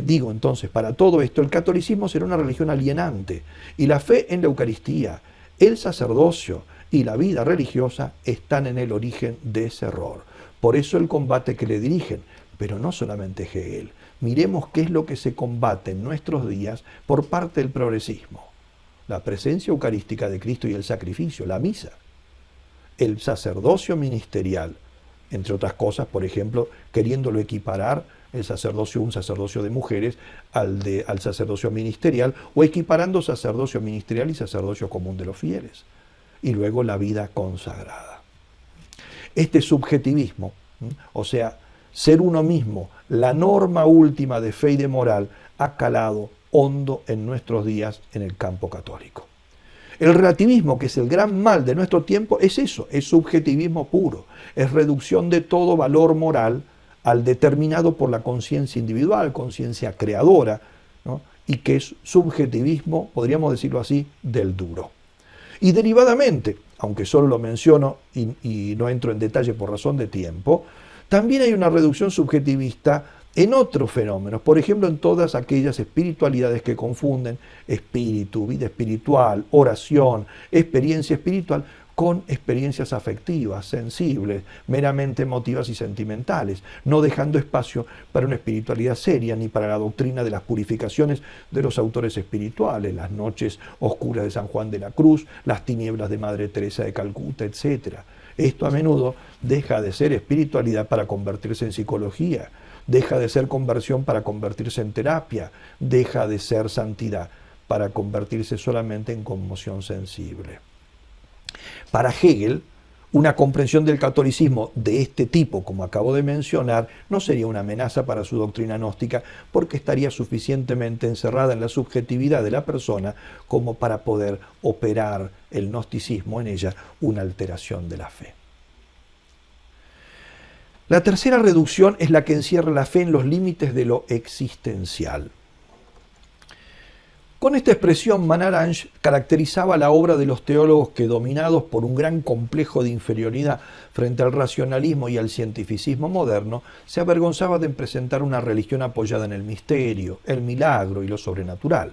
Digo entonces, para todo esto, el catolicismo será una religión alienante y la fe en la Eucaristía, el sacerdocio y la vida religiosa están en el origen de ese error. Por eso el combate que le dirigen, pero no solamente Hegel. Miremos qué es lo que se combate en nuestros días por parte del progresismo. La presencia eucarística de Cristo y el sacrificio, la misa, el sacerdocio ministerial, entre otras cosas, por ejemplo, queriéndolo equiparar el sacerdocio, un sacerdocio de mujeres, al sacerdocio ministerial, o equiparando sacerdocio ministerial y sacerdocio común de los fieles. Y luego la vida consagrada. Este subjetivismo, o sea, ser uno mismo, la norma última de fe y de moral, ha calado hondo en nuestros días en el campo católico. El relativismo, que es el gran mal de nuestro tiempo, es eso, es subjetivismo puro, es reducción de todo valor moral al determinado por la conciencia individual, conciencia creadora, ¿no?, y que es subjetivismo, podríamos decirlo así, del duro. Y derivadamente, aunque solo lo menciono y no entro en detalle por razón de tiempo, también hay una reducción subjetivista en otros fenómenos, por ejemplo, en todas aquellas espiritualidades que confunden espíritu, vida espiritual, oración, experiencia espiritual, con experiencias afectivas, sensibles, meramente emotivas y sentimentales, no dejando espacio para una espiritualidad seria ni para la doctrina de las purificaciones de los autores espirituales, las noches oscuras de San Juan de la Cruz, las tinieblas de Madre Teresa de Calcuta, etc. Esto a menudo deja de ser espiritualidad para convertirse en psicología, deja de ser conversión para convertirse en terapia, deja de ser santidad para convertirse solamente en conmoción sensible. Para Hegel, una comprensión del catolicismo de este tipo, como acabo de mencionar, no sería una amenaza para su doctrina gnóstica, porque estaría suficientemente encerrada en la subjetividad de la persona como para poder operar el gnosticismo en ella una alteración de la fe. La tercera reducción es la que encierra la fe en los límites de lo existencial. Con esta expresión, Manarange caracterizaba la obra de los teólogos que, dominados por un gran complejo de inferioridad frente al racionalismo y al cientificismo moderno, se avergonzaban de presentar una religión apoyada en el misterio, el milagro y lo sobrenatural.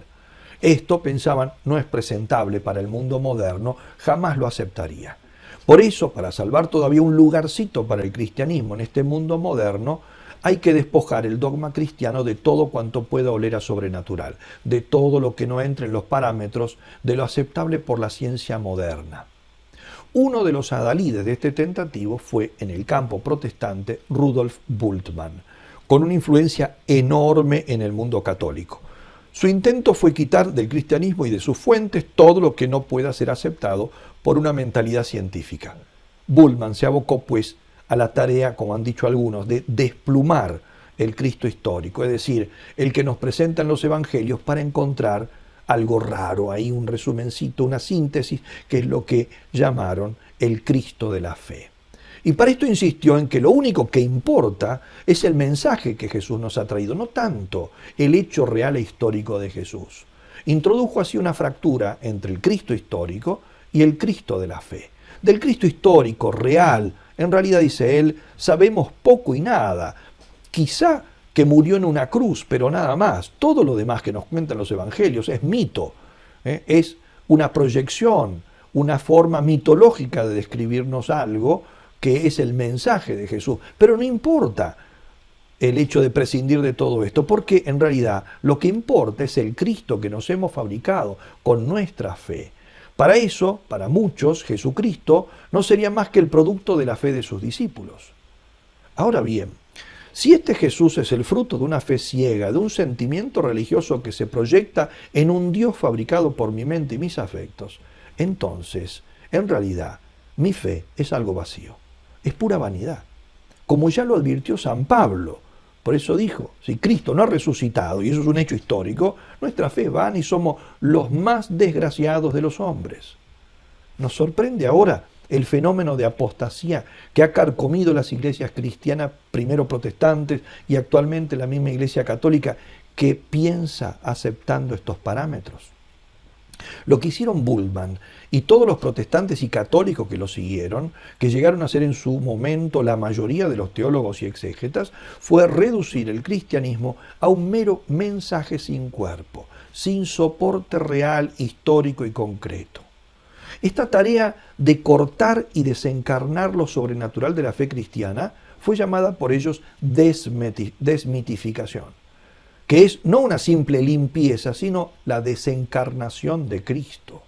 Esto, pensaban, no es presentable para el mundo moderno, jamás lo aceptaría. Por eso, para salvar todavía un lugarcito para el cristianismo en este mundo moderno, hay que despojar el dogma cristiano de todo cuanto pueda oler a sobrenatural, de todo lo que no entre en los parámetros de lo aceptable por la ciencia moderna. Uno de los adalides de este tentativo fue, en el campo protestante, Rudolf Bultmann, con una influencia enorme en el mundo católico. Su intento fue quitar del cristianismo y de sus fuentes todo lo que no pueda ser aceptado por una mentalidad científica. Bultmann se abocó, pues, a la tarea, como han dicho algunos, de desplumar el Cristo histórico, es decir, el que nos presentan los evangelios, para encontrar algo raro, ahí un resumencito, una síntesis, que es lo que llamaron el Cristo de la fe. Y para esto insistió en que lo único que importa es el mensaje que Jesús nos ha traído, no tanto el hecho real e histórico de Jesús. Introdujo así una fractura entre el Cristo histórico y el Cristo de la fe. Del Cristo histórico, real, en realidad, dice él, sabemos poco y nada. Quizá que murió en una cruz, pero nada más. Todo lo demás que nos cuentan los evangelios es mito, es una proyección, una forma mitológica de describirnos algo que es el mensaje de Jesús. Pero no importa el hecho de prescindir de todo esto, porque en realidad lo que importa es el Cristo que nos hemos fabricado con nuestra fe. Para eso, para muchos, Jesucristo no sería más que el producto de la fe de sus discípulos. Ahora bien, si este Jesús es el fruto de una fe ciega, de un sentimiento religioso que se proyecta en un Dios fabricado por mi mente y mis afectos, entonces, en realidad, mi fe es algo vacío, es pura vanidad. Como ya lo advirtió San Pablo, por eso dijo, si Cristo no ha resucitado, y eso es un hecho histórico, nuestra fe es vana y somos los más desgraciados de los hombres. Nos sorprende ahora el fenómeno de apostasía que ha carcomido las iglesias cristianas, primero protestantes y actualmente la misma iglesia católica, que piensa aceptando estos parámetros. Lo que hicieron Bultmann y todos los protestantes y católicos que lo siguieron, que llegaron a ser en su momento la mayoría de los teólogos y exégetas, fue reducir el cristianismo a un mero mensaje sin cuerpo, sin soporte real, histórico y concreto. Esta tarea de cortar y desencarnar lo sobrenatural de la fe cristiana fue llamada por ellos desmitificación, que es no una simple limpieza, sino la desencarnación de Cristo.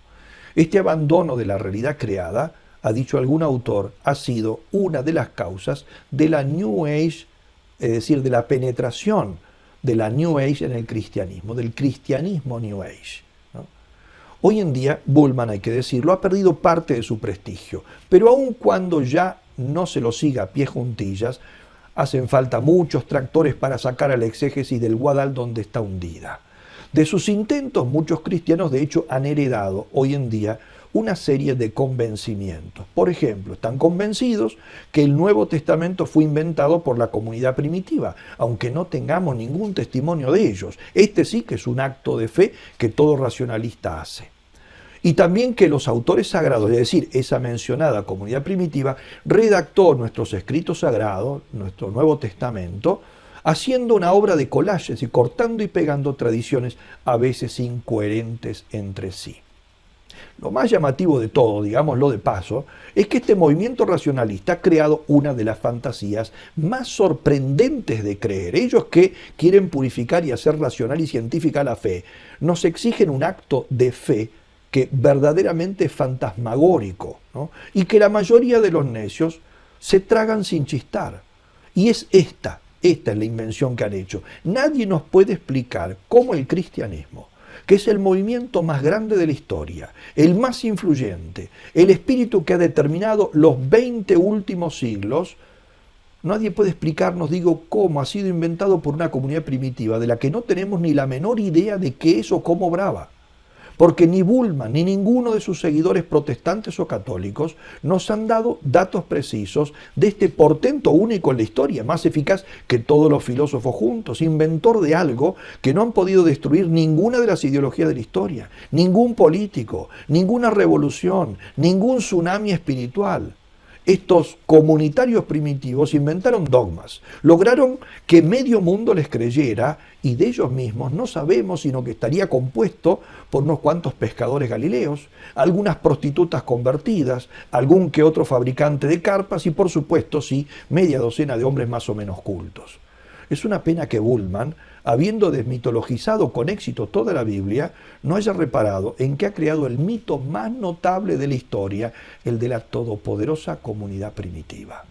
Este abandono de la realidad creada, ha dicho algún autor, ha sido una de las causas de la New Age, es decir, de la penetración de la New Age en el cristianismo, del cristianismo New Age. Hoy en día, Bultmann, hay que decirlo, ha perdido parte de su prestigio, pero aun cuando ya no se lo siga a pie juntillas, hacen falta muchos tractores para sacar a la exégesis del Guadal donde está hundida. De sus intentos, muchos cristianos de hecho han heredado hoy en día una serie de convencimientos. Por ejemplo, están convencidos que el Nuevo Testamento fue inventado por la comunidad primitiva, aunque no tengamos ningún testimonio de ellos. Este sí que es un acto de fe que todo racionalista hace. Y también que los autores sagrados, es decir, esa mencionada comunidad primitiva, redactó nuestros escritos sagrados, nuestro Nuevo Testamento, haciendo una obra de collages y cortando y pegando tradiciones a veces incoherentes entre sí. Lo más llamativo de todo, digámoslo de paso, es que este movimiento racionalista ha creado una de las fantasías más sorprendentes de creer. Ellos que quieren purificar y hacer racional y científica la fe, nos exigen un acto de fe que verdaderamente es fantasmagórico, ¿no? Y que la mayoría de los necios se tragan sin chistar. Y es esta es la invención que han hecho. Nadie nos puede explicar cómo el cristianismo, que es el movimiento más grande de la historia, el más influyente, el espíritu que ha determinado los 20 últimos siglos, nadie puede explicarnos, cómo ha sido inventado por una comunidad primitiva de la que no tenemos ni la menor idea de qué es o cómo obraba. Porque ni Bultmann ni ninguno de sus seguidores protestantes o católicos nos han dado datos precisos de este portento único en la historia, más eficaz que todos los filósofos juntos, inventor de algo que no han podido destruir ninguna de las ideologías de la historia, ningún político, ninguna revolución, ningún tsunami espiritual. Estos comunitarios primitivos inventaron dogmas, lograron que medio mundo les creyera y de ellos mismos no sabemos sino que estaría compuesto por unos cuantos pescadores galileos, algunas prostitutas convertidas, algún que otro fabricante de carpas y por supuesto sí, media docena de hombres más o menos cultos. Es una pena que Bultmann, habiendo desmitologizado con éxito toda la Biblia, no haya reparado en que ha creado el mito más notable de la historia, el de la todopoderosa comunidad primitiva.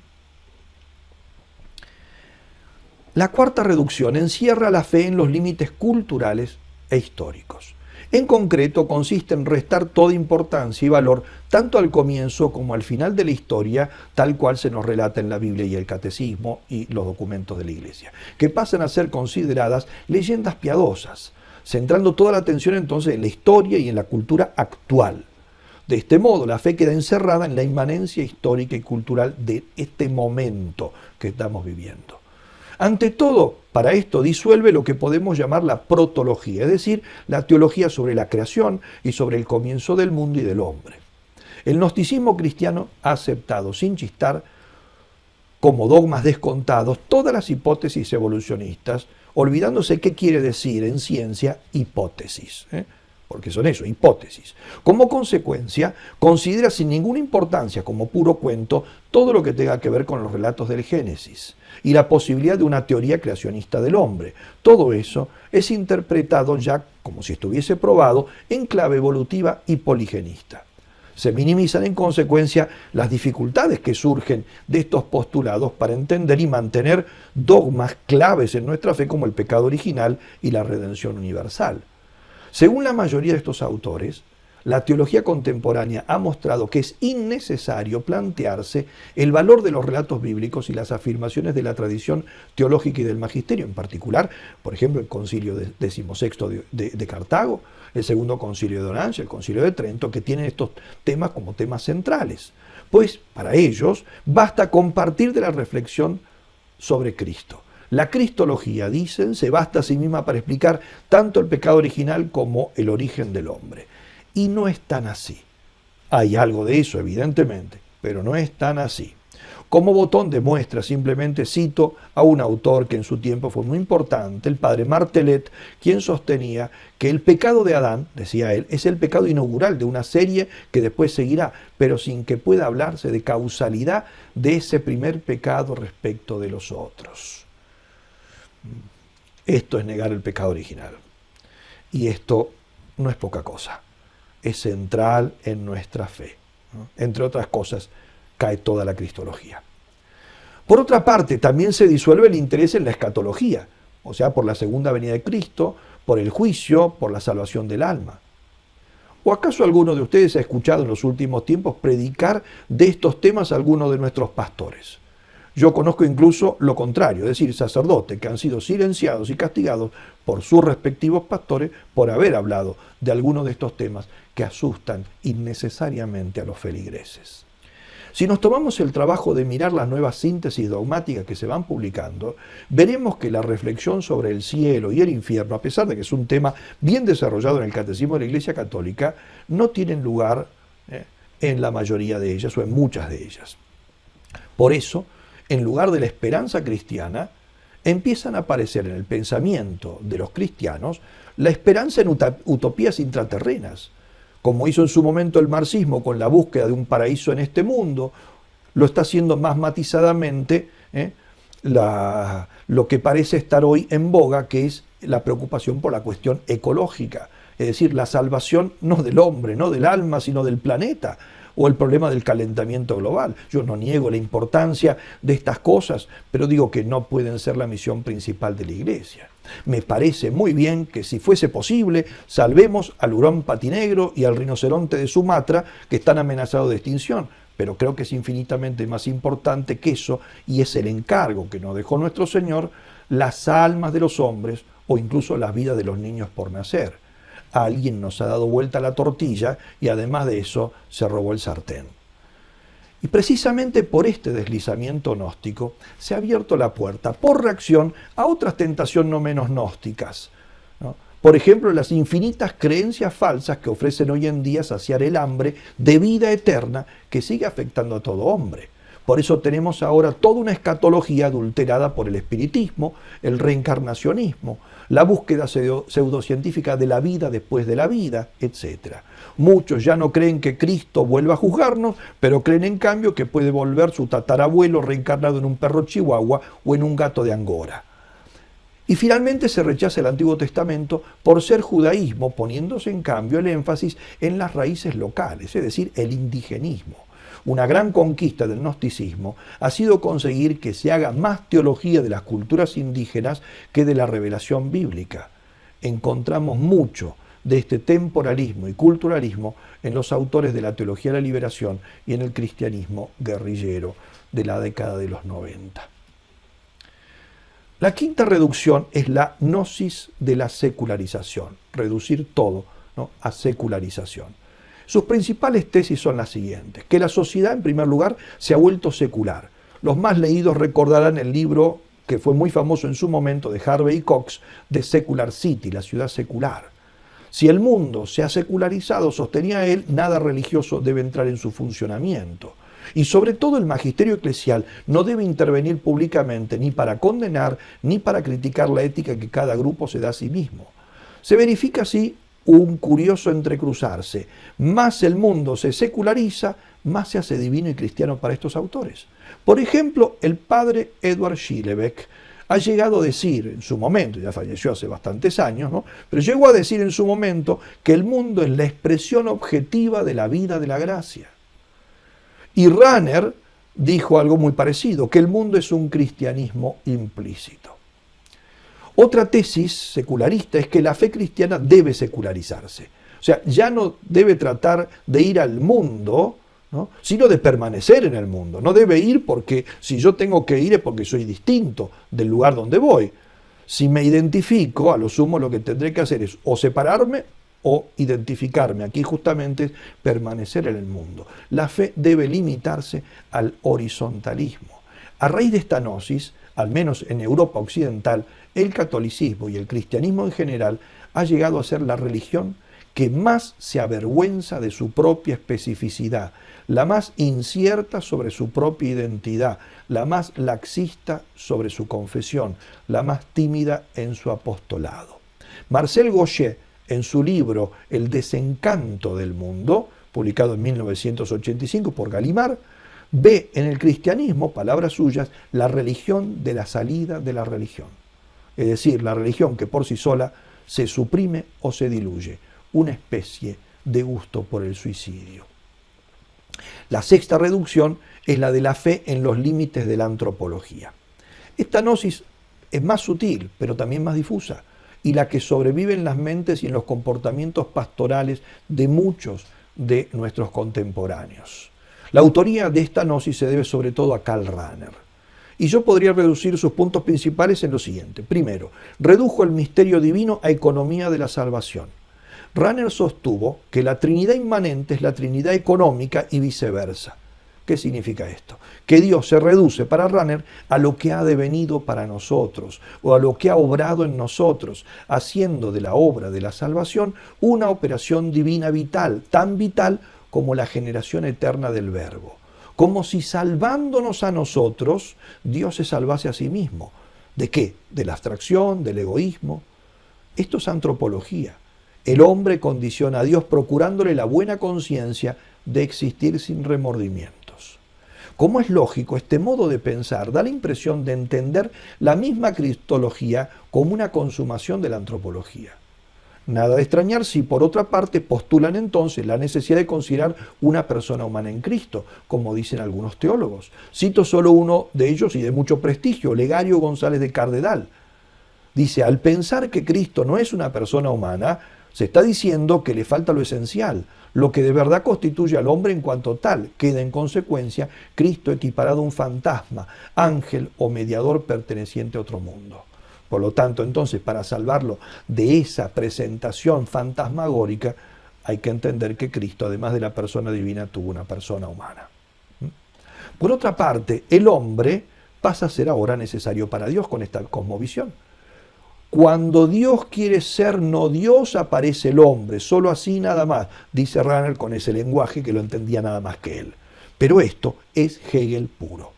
La cuarta reducción encierra la fe en los límites culturales e históricos. En concreto, consiste en restar toda importancia y valor tanto al comienzo como al final de la historia, tal cual se nos relata en la Biblia y el Catecismo y los documentos de la Iglesia, que pasan a ser consideradas leyendas piadosas, centrando toda la atención entonces en la historia y en la cultura actual. De este modo, la fe queda encerrada en la inmanencia histórica y cultural de este momento que estamos viviendo. Ante todo, para esto disuelve lo que podemos llamar la protología, es decir, la teología sobre la creación y sobre el comienzo del mundo y del hombre. El gnosticismo cristiano ha aceptado sin chistar como dogmas descontados todas las hipótesis evolucionistas, olvidándose qué quiere decir en ciencia hipótesis, porque son eso, hipótesis. Como consecuencia, considera sin ninguna importancia como puro cuento todo lo que tenga que ver con los relatos del Génesis y la posibilidad de una teoría creacionista del hombre. Todo eso es interpretado ya como si estuviese probado en clave evolutiva y poligenista. Se minimizan en consecuencia las dificultades que surgen de estos postulados para entender y mantener dogmas claves en nuestra fe como el pecado original y la redención universal. Según la mayoría de estos autores, la teología contemporánea ha mostrado que es innecesario plantearse el valor de los relatos bíblicos y las afirmaciones de la tradición teológica y del magisterio, en particular, por ejemplo, el concilio XVI de Cartago, el segundo concilio de Orange, el concilio de Trento, que tienen estos temas como temas centrales. Pues para ellos basta compartir de la reflexión sobre Cristo. La cristología, dicen, se basta a sí misma para explicar tanto el pecado original como el origen del hombre. Y no es tan así. Hay algo de eso, evidentemente, pero no es tan así. Como botón de muestra, simplemente cito a un autor que en su tiempo fue muy importante, el padre Martelet, quien sostenía que el pecado de Adán, decía él, es el pecado inaugural de una serie que después seguirá, pero sin que pueda hablarse de causalidad de ese primer pecado respecto de los otros. Esto es negar el pecado original. Y esto no es poca cosa. Es central en nuestra fe, ¿no? Entre otras cosas, cae toda la cristología. Por otra parte, también se disuelve el interés en la escatología, o sea, por la segunda venida de Cristo, por el juicio, por la salvación del alma. ¿O acaso alguno de ustedes ha escuchado en los últimos tiempos predicar de estos temas a alguno de nuestros pastores? Yo conozco incluso lo contrario, es decir, sacerdotes que han sido silenciados y castigados por sus respectivos pastores por haber hablado de algunos de estos temas que asustan innecesariamente a los feligreses. Si nos tomamos el trabajo de mirar las nuevas síntesis dogmáticas que se van publicando, veremos que la reflexión sobre el cielo y el infierno, a pesar de que es un tema bien desarrollado en el Catecismo de la Iglesia Católica, no tienen lugar en la mayoría de ellas o en muchas de ellas. Por eso, en lugar de la esperanza cristiana, empiezan a aparecer en el pensamiento de los cristianos la esperanza en utopías intraterrenas, como hizo en su momento el marxismo con la búsqueda de un paraíso en este mundo, lo está haciendo más matizadamente lo que parece estar hoy en boga, que es la preocupación por la cuestión ecológica, es decir, la salvación no del hombre, no del alma, sino del planeta, o el problema del calentamiento global. Yo no niego la importancia de estas cosas, pero digo que no pueden ser la misión principal de la Iglesia. Me parece muy bien que, si fuese posible, salvemos al hurón patinegro y al rinoceronte de Sumatra, que están amenazados de extinción, pero creo que es infinitamente más importante que eso, y es el encargo que nos dejó nuestro Señor, las almas de los hombres o incluso las vidas de los niños por nacer. Alguien nos ha dado vuelta la tortilla y además de eso se robó el sartén. Y precisamente por este deslizamiento gnóstico se ha abierto la puerta, por reacción, a otras tentaciones no menos gnósticas, ¿no? Por ejemplo, las infinitas creencias falsas que ofrecen hoy en día saciar el hambre de vida eterna que sigue afectando a todo hombre. Por eso tenemos ahora toda una escatología adulterada por el espiritismo, el reencarnacionismo, la búsqueda pseudocientífica de la vida después de la vida, etc. Muchos ya no creen que Cristo vuelva a juzgarnos, pero creen en cambio que puede volver su tatarabuelo reencarnado en un perro chihuahua o en un gato de Angora. Y finalmente se rechaza el Antiguo Testamento por ser judaísmo, poniéndose en cambio el énfasis en las raíces locales, es decir, el indigenismo. Una gran conquista del gnosticismo ha sido conseguir que se haga más teología de las culturas indígenas que de la revelación bíblica. Encontramos mucho de este temporalismo y culturalismo en los autores de la teología de la liberación y en el cristianismo guerrillero de la década de los 90. La quinta reducción es la gnosis de la secularización, reducir todo, ¿no?, a secularización. Sus principales tesis son las siguientes: que la sociedad, en primer lugar, se ha vuelto secular. Los más leídos recordarán el libro que fue muy famoso en su momento de Harvey Cox, de Secular City, la ciudad secular. Si el mundo se ha secularizado, sostenía él, nada religioso debe entrar en su funcionamiento. Y sobre todo el magisterio eclesial no debe intervenir públicamente ni para condenar ni para criticar la ética que cada grupo se da a sí mismo. Se verifica así un curioso entrecruzarse. Más el mundo se seculariza, más se hace divino y cristiano para estos autores. Por ejemplo, el padre Edward Schillebeck ha llegado a decir en su momento, ya falleció hace bastantes años, ¿no?, pero llegó a decir en su momento que el mundo es la expresión objetiva de la vida de la gracia. Y Rahner dijo algo muy parecido, que el mundo es un cristianismo implícito. Otra tesis secularista es que la fe cristiana debe secularizarse. O sea, ya no debe tratar de ir al mundo, ¿no?, sino de permanecer en el mundo. No debe ir porque si yo tengo que ir es porque soy distinto del lugar donde voy. Si me identifico, a lo sumo lo que tendré que hacer es o separarme o identificarme. Aquí justamente es permanecer en el mundo. La fe debe limitarse al horizontalismo. A raíz de esta gnosis, al menos en Europa occidental, el catolicismo y el cristianismo en general ha llegado a ser la religión que más se avergüenza de su propia especificidad, la más incierta sobre su propia identidad, la más laxista sobre su confesión, la más tímida en su apostolado. Marcel Gauchet, en su libro El desencanto del mundo, publicado en 1985 por Gallimard, ve en el cristianismo, palabras suyas, la religión de la salida de la religión. Es decir, la religión que por sí sola se suprime o se diluye, una especie de gusto por el suicidio. La sexta reducción es la de la fe en los límites de la antropología. Esta gnosis es más sutil, pero también más difusa, y la que sobrevive en las mentes y en los comportamientos pastorales de muchos de nuestros contemporáneos. La autoría de esta gnosis se debe sobre todo a Karl Rahner. Y yo podría reducir sus puntos principales en lo siguiente. Primero, redujo el misterio divino a economía de la salvación. Rahner sostuvo que la Trinidad inmanente es la Trinidad económica y viceversa. ¿Qué significa esto? Que Dios se reduce para Rahner a lo que ha devenido para nosotros o a lo que ha obrado en nosotros, haciendo de la obra de la salvación una operación divina vital, tan vital como la generación eterna del Verbo. Como si salvándonos a nosotros, Dios se salvase a sí mismo. ¿De qué? De la abstracción, del egoísmo. Esto es antropología. El hombre condiciona a Dios procurándole la buena conciencia de existir sin remordimientos. Como es lógico, este modo de pensar da la impresión de entender la misma cristología como una consumación de la antropología. Nada de extrañar si, por otra parte, postulan entonces la necesidad de considerar una persona humana en Cristo, como dicen algunos teólogos. Cito solo uno de ellos y de mucho prestigio, Legario González de Cardenal. Dice, al pensar que Cristo no es una persona humana, se está diciendo que le falta lo esencial, lo que de verdad constituye al hombre en cuanto tal. Queda en consecuencia Cristo equiparado a un fantasma, ángel o mediador perteneciente a otro mundo. Por lo tanto, entonces, para salvarlo de esa presentación fantasmagórica, hay que entender que Cristo, además de la persona divina, tuvo una persona humana. Por otra parte, el hombre pasa a ser ahora necesario para Dios con esta cosmovisión. Cuando Dios quiere ser no Dios, aparece el hombre, solo así nada más, dice Rahner con ese lenguaje que lo entendía nada más que él. Pero esto es Hegel puro.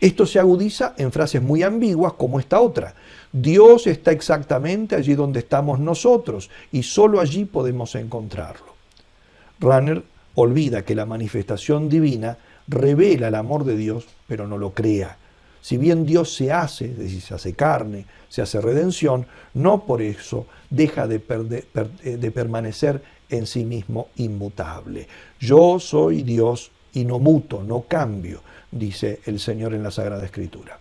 Esto se agudiza en frases muy ambiguas como esta otra. Dios está exactamente allí donde estamos nosotros y solo allí podemos encontrarlo. Rahner olvida que la manifestación divina revela el amor de Dios, pero no lo crea. Si bien Dios se hace, es decir, se hace carne, se hace redención, no por eso deja de permanecer en sí mismo inmutable. Yo soy Dios y no muto, no cambio, dice el Señor en la Sagrada Escritura.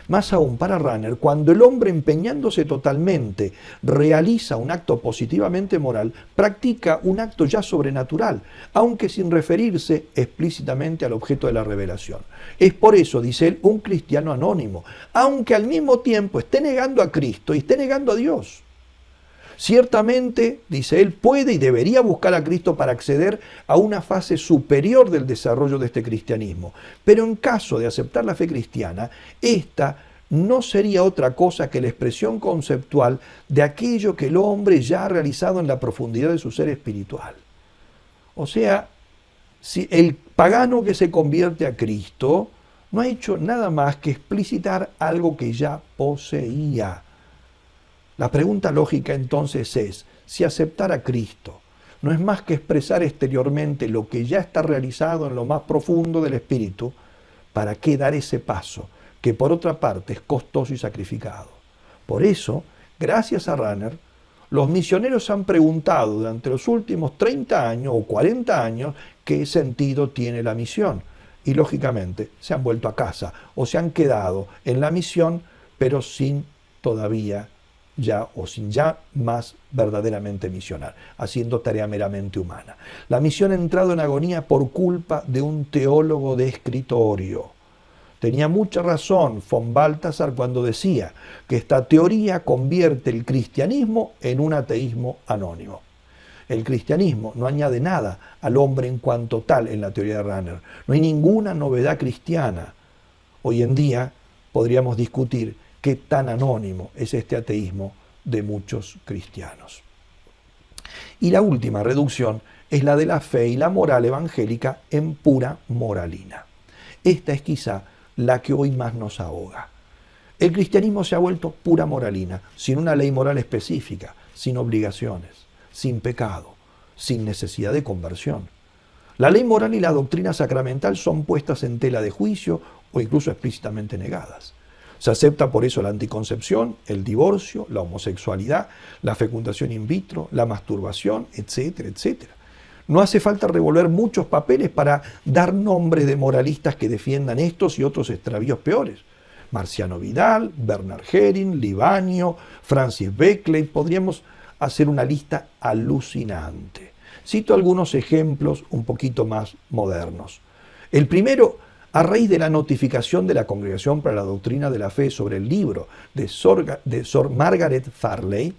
Más aún para Rahner, cuando el hombre empeñándose totalmente realiza un acto positivamente moral, practica un acto ya sobrenatural, aunque sin referirse explícitamente al objeto de la revelación. Es por eso, dice él, un cristiano anónimo, aunque al mismo tiempo esté negando a Cristo y esté negando a Dios. Ciertamente, dice él, puede y debería buscar a Cristo para acceder a una fase superior del desarrollo de este cristianismo. Pero en caso de aceptar la fe cristiana, esta no sería otra cosa que la expresión conceptual de aquello que el hombre ya ha realizado en la profundidad de su ser espiritual. O sea, si el pagano que se convierte a Cristo no ha hecho nada más que explicitar algo que ya poseía. La pregunta lógica entonces es, si aceptar a Cristo no es más que expresar exteriormente lo que ya está realizado en lo más profundo del espíritu, ¿para qué dar ese paso, que por otra parte es costoso y sacrificado? Por eso, gracias a Rahner, los misioneros han preguntado durante los últimos 30 años o 40 años qué sentido tiene la misión. Y lógicamente se han vuelto a casa o se han quedado en la misión, pero sin todavía sin ya más verdaderamente misionar, haciendo tarea meramente humana. La misión ha entrado en agonía por culpa de un teólogo de escritorio. Tenía mucha razón von Balthasar cuando decía que esta teoría convierte el cristianismo en un ateísmo anónimo. El cristianismo no añade nada al hombre en cuanto tal en la teoría de Rahner. No hay ninguna novedad cristiana. Hoy en día podríamos discutir qué tan anónimo es este ateísmo de muchos cristianos. Y la última reducción es la de la fe y la moral evangélica en pura moralina. Esta es quizá la que hoy más nos ahoga. El cristianismo se ha vuelto pura moralina, sin una ley moral específica, sin obligaciones, sin pecado, sin necesidad de conversión. La ley moral y la doctrina sacramental son puestas en tela de juicio o incluso explícitamente negadas. Se acepta por eso la anticoncepción, el divorcio, la homosexualidad, la fecundación in vitro, la masturbación, etcétera, etcétera. No hace falta revolver muchos papeles para dar nombres de moralistas que defiendan estos y otros extravíos peores. Marciano Vidal, Bernard Herring, Libanio, Francis Beckley, podríamos hacer una lista alucinante. Cito algunos ejemplos un poquito más modernos. El primero, a raíz de la notificación de la Congregación para la Doctrina de la Fe sobre el libro de Sor Margaret Farley,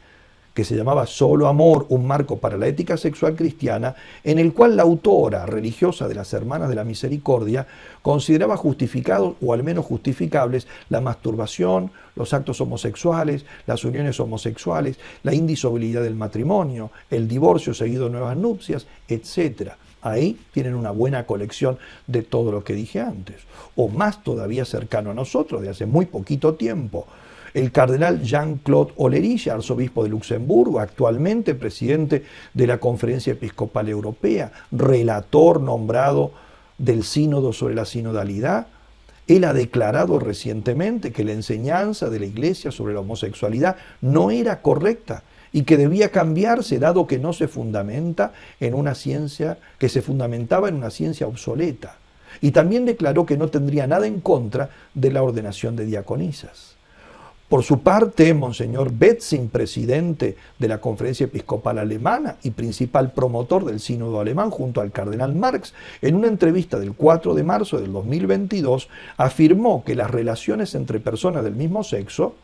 que se llamaba Solo Amor, un marco para la ética sexual cristiana, en el cual la autora religiosa de las Hermanas de la Misericordia consideraba justificados, o al menos justificables, la masturbación, los actos homosexuales, las uniones homosexuales, la indisolubilidad del matrimonio, el divorcio seguido de nuevas nupcias, etc. Ahí tienen una buena colección de todo lo que dije antes. O más todavía cercano a nosotros, de hace muy poquito tiempo, el cardenal Jean-Claude Ollerich, arzobispo de Luxemburgo, actualmente presidente de la Conferencia Episcopal Europea, relator nombrado del Sínodo sobre la sinodalidad. Él ha declarado recientemente que la enseñanza de la Iglesia sobre la homosexualidad no era correcta y que debía cambiarse, dado que no se fundamenta en una ciencia, que se fundamentaba en una ciencia obsoleta. Y también declaró que no tendría nada en contra de la ordenación de diaconisas. Por su parte, Monseñor Betzing, presidente de la Conferencia Episcopal Alemana y principal promotor del Sínodo Alemán junto al cardenal Marx, en una entrevista del 4 de marzo del 2022, afirmó que las relaciones entre personas del mismo sexo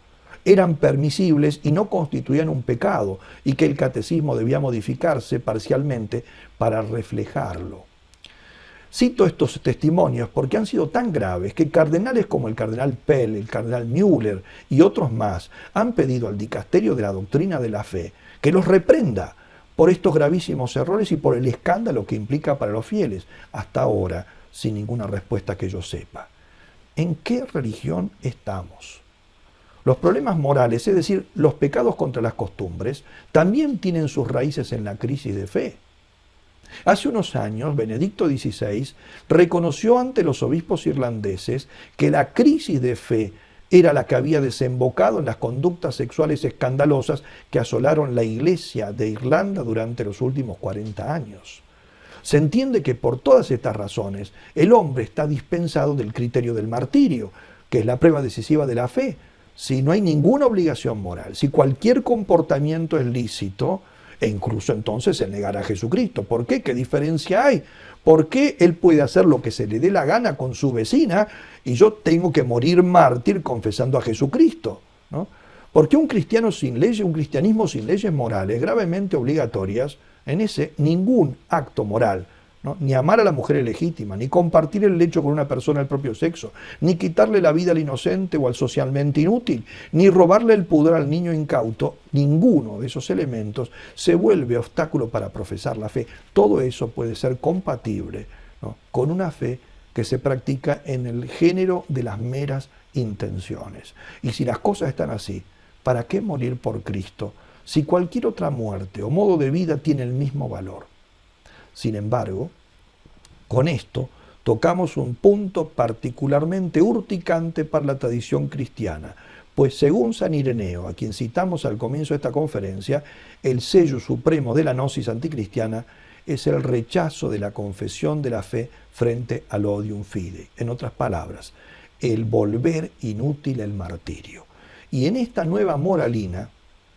eran permisibles y no constituían un pecado, y que el catecismo debía modificarse parcialmente para reflejarlo. Cito estos testimonios porque han sido tan graves que cardenales como el cardenal Pell, el cardenal Müller y otros más han pedido al dicasterio de la doctrina de la fe que los reprenda por estos gravísimos errores y por el escándalo que implica para los fieles. Hasta ahora, sin ninguna respuesta que yo sepa. ¿En qué religión estamos? Los problemas morales, es decir, los pecados contra las costumbres, también tienen sus raíces en la crisis de fe. Hace unos años, Benedicto XVI reconoció ante los obispos irlandeses que la crisis de fe era la que había desembocado en las conductas sexuales escandalosas que asolaron la Iglesia de Irlanda durante los últimos 40 años. Se entiende que por todas estas razones el hombre está dispensado del criterio del martirio, que es la prueba decisiva de la fe. Si no hay ninguna obligación moral, si cualquier comportamiento es lícito, e incluso entonces el negar a Jesucristo. ¿Por qué? ¿Qué diferencia hay? ¿Por qué él puede hacer lo que se le dé la gana con su vecina y yo tengo que morir mártir confesando a Jesucristo? ¿No? Porque un cristiano sin leyes, un cristianismo sin leyes morales gravemente obligatorias, en ese ningún acto moral, ¿no? Ni amar a la mujer ilegítima, ni compartir el lecho con una persona del propio sexo, ni quitarle la vida al inocente o al socialmente inútil, ni robarle el pudor al niño incauto, ninguno de esos elementos se vuelve obstáculo para profesar la fe. Todo eso puede ser compatible, ¿no?, con una fe que se practica en el género de las meras intenciones. Y si las cosas están así, ¿para qué morir por Cristo si cualquier otra muerte o modo de vida tiene el mismo valor? Sin embargo, con esto tocamos un punto particularmente urticante para la tradición cristiana, pues según San Ireneo, a quien citamos al comienzo de esta conferencia, el sello supremo de la gnosis anticristiana es el rechazo de la confesión de la fe frente al odium fidei. En otras palabras, el volver inútil el martirio. Y en esta nueva moralina,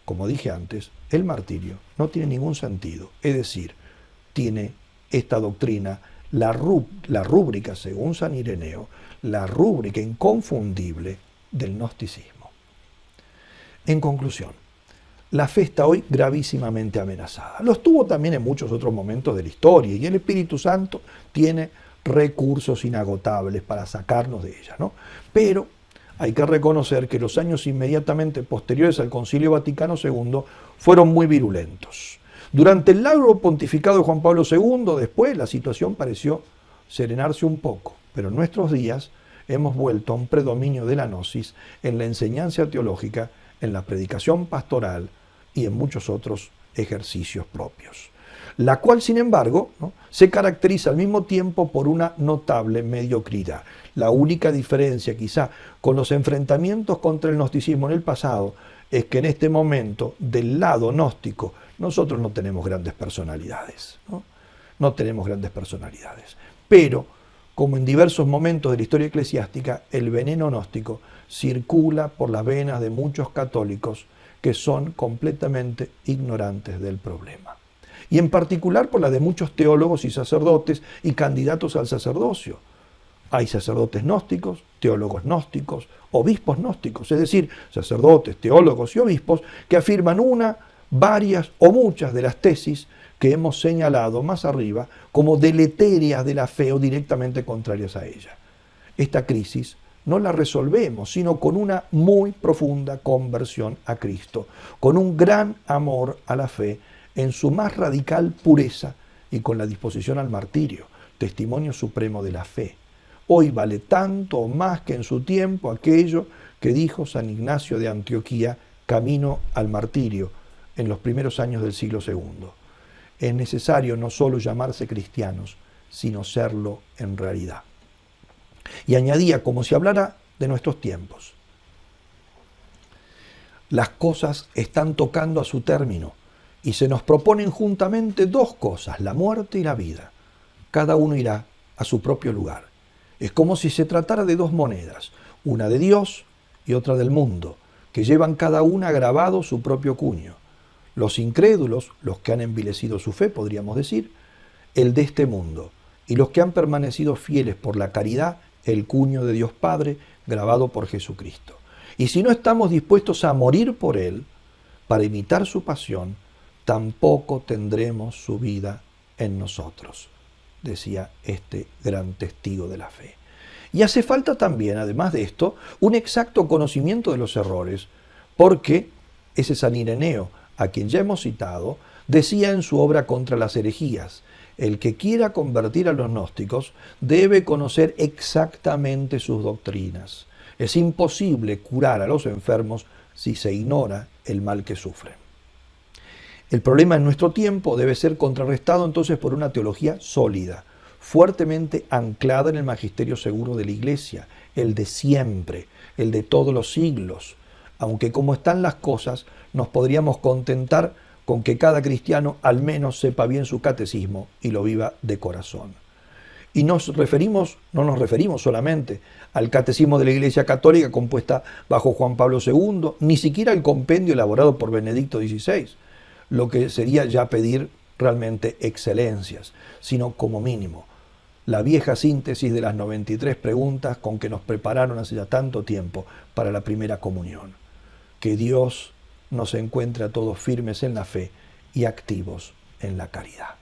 como dije antes, el martirio no tiene ningún sentido. Es decir, tiene esta doctrina, la rúbrica, según San Ireneo, la rúbrica inconfundible del gnosticismo. En conclusión, la fe está hoy gravísimamente amenazada. Lo estuvo también en muchos otros momentos de la historia y el Espíritu Santo tiene recursos inagotables para sacarnos de ella, ¿no? Pero hay que reconocer que los años inmediatamente posteriores al Concilio Vaticano II fueron muy virulentos. Durante el largo pontificado de Juan Pablo II, después la situación pareció serenarse un poco, pero en nuestros días hemos vuelto a un predominio de la gnosis en la enseñanza teológica, en la predicación pastoral y en muchos otros ejercicios propios. La cual, sin embargo, ¿no?, se caracteriza al mismo tiempo por una notable mediocridad. La única diferencia quizá con los enfrentamientos contra el gnosticismo en el pasado es que en este momento, del lado gnóstico, nosotros no tenemos grandes personalidades, ¿no? No tenemos grandes personalidades. Pero, como en diversos momentos de la historia eclesiástica, el veneno gnóstico circula por las venas de muchos católicos que son completamente ignorantes del problema. Y en particular por la de muchos teólogos y sacerdotes y candidatos al sacerdocio. Hay sacerdotes gnósticos, teólogos gnósticos, obispos gnósticos, es decir, sacerdotes, teólogos y obispos que afirman una, varias o muchas de las tesis que hemos señalado más arriba como deleterias de la fe o directamente contrarias a ella. Esta crisis no la resolvemos, sino con una muy profunda conversión a Cristo, con un gran amor a la fe en su más radical pureza y con la disposición al martirio, testimonio supremo de la fe. Hoy vale tanto o más que en su tiempo aquello que dijo San Ignacio de Antioquía, camino al martirio, en los primeros años del siglo II. Es necesario no solo llamarse cristianos, sino serlo en realidad. Y añadía, como si hablara de nuestros tiempos: las cosas están tocando a su término y se nos proponen juntamente dos cosas, la muerte y la vida. Cada uno irá a su propio lugar. Es como si se tratara de dos monedas, una de Dios y otra del mundo, que llevan cada una grabado su propio cuño. Los incrédulos, los que han envilecido su fe, podríamos decir, el de este mundo, y los que han permanecido fieles por la caridad, el cuño de Dios Padre, grabado por Jesucristo. Y si no estamos dispuestos a morir por Él, para imitar su pasión, tampoco tendremos su vida en nosotros, decía este gran testigo de la fe. Y hace falta también, además de esto, un exacto conocimiento de los errores, porque ese San Ireneo, a quien ya hemos citado, decía en su obra Contra las herejías: El que quiera convertir a los gnósticos debe conocer exactamente sus doctrinas. Es imposible curar a los enfermos si se ignora el mal que sufren. El problema en nuestro tiempo debe ser contrarrestado entonces por una teología sólida, fuertemente anclada en el magisterio seguro de la Iglesia, el de siempre, el de todos los siglos, aunque como están las cosas nos podríamos contentar con que cada cristiano al menos sepa bien su catecismo y lo viva de corazón. Y no nos referimos solamente al catecismo de la Iglesia Católica compuesta bajo Juan Pablo II, ni siquiera al compendio elaborado por Benedicto XVI, lo que sería ya pedir realmente excelencias, sino como mínimo la vieja síntesis de las 93 preguntas con que nos prepararon hace ya tanto tiempo para la primera comunión. Que Dios nos encuentre a todos firmes en la fe y activos en la caridad.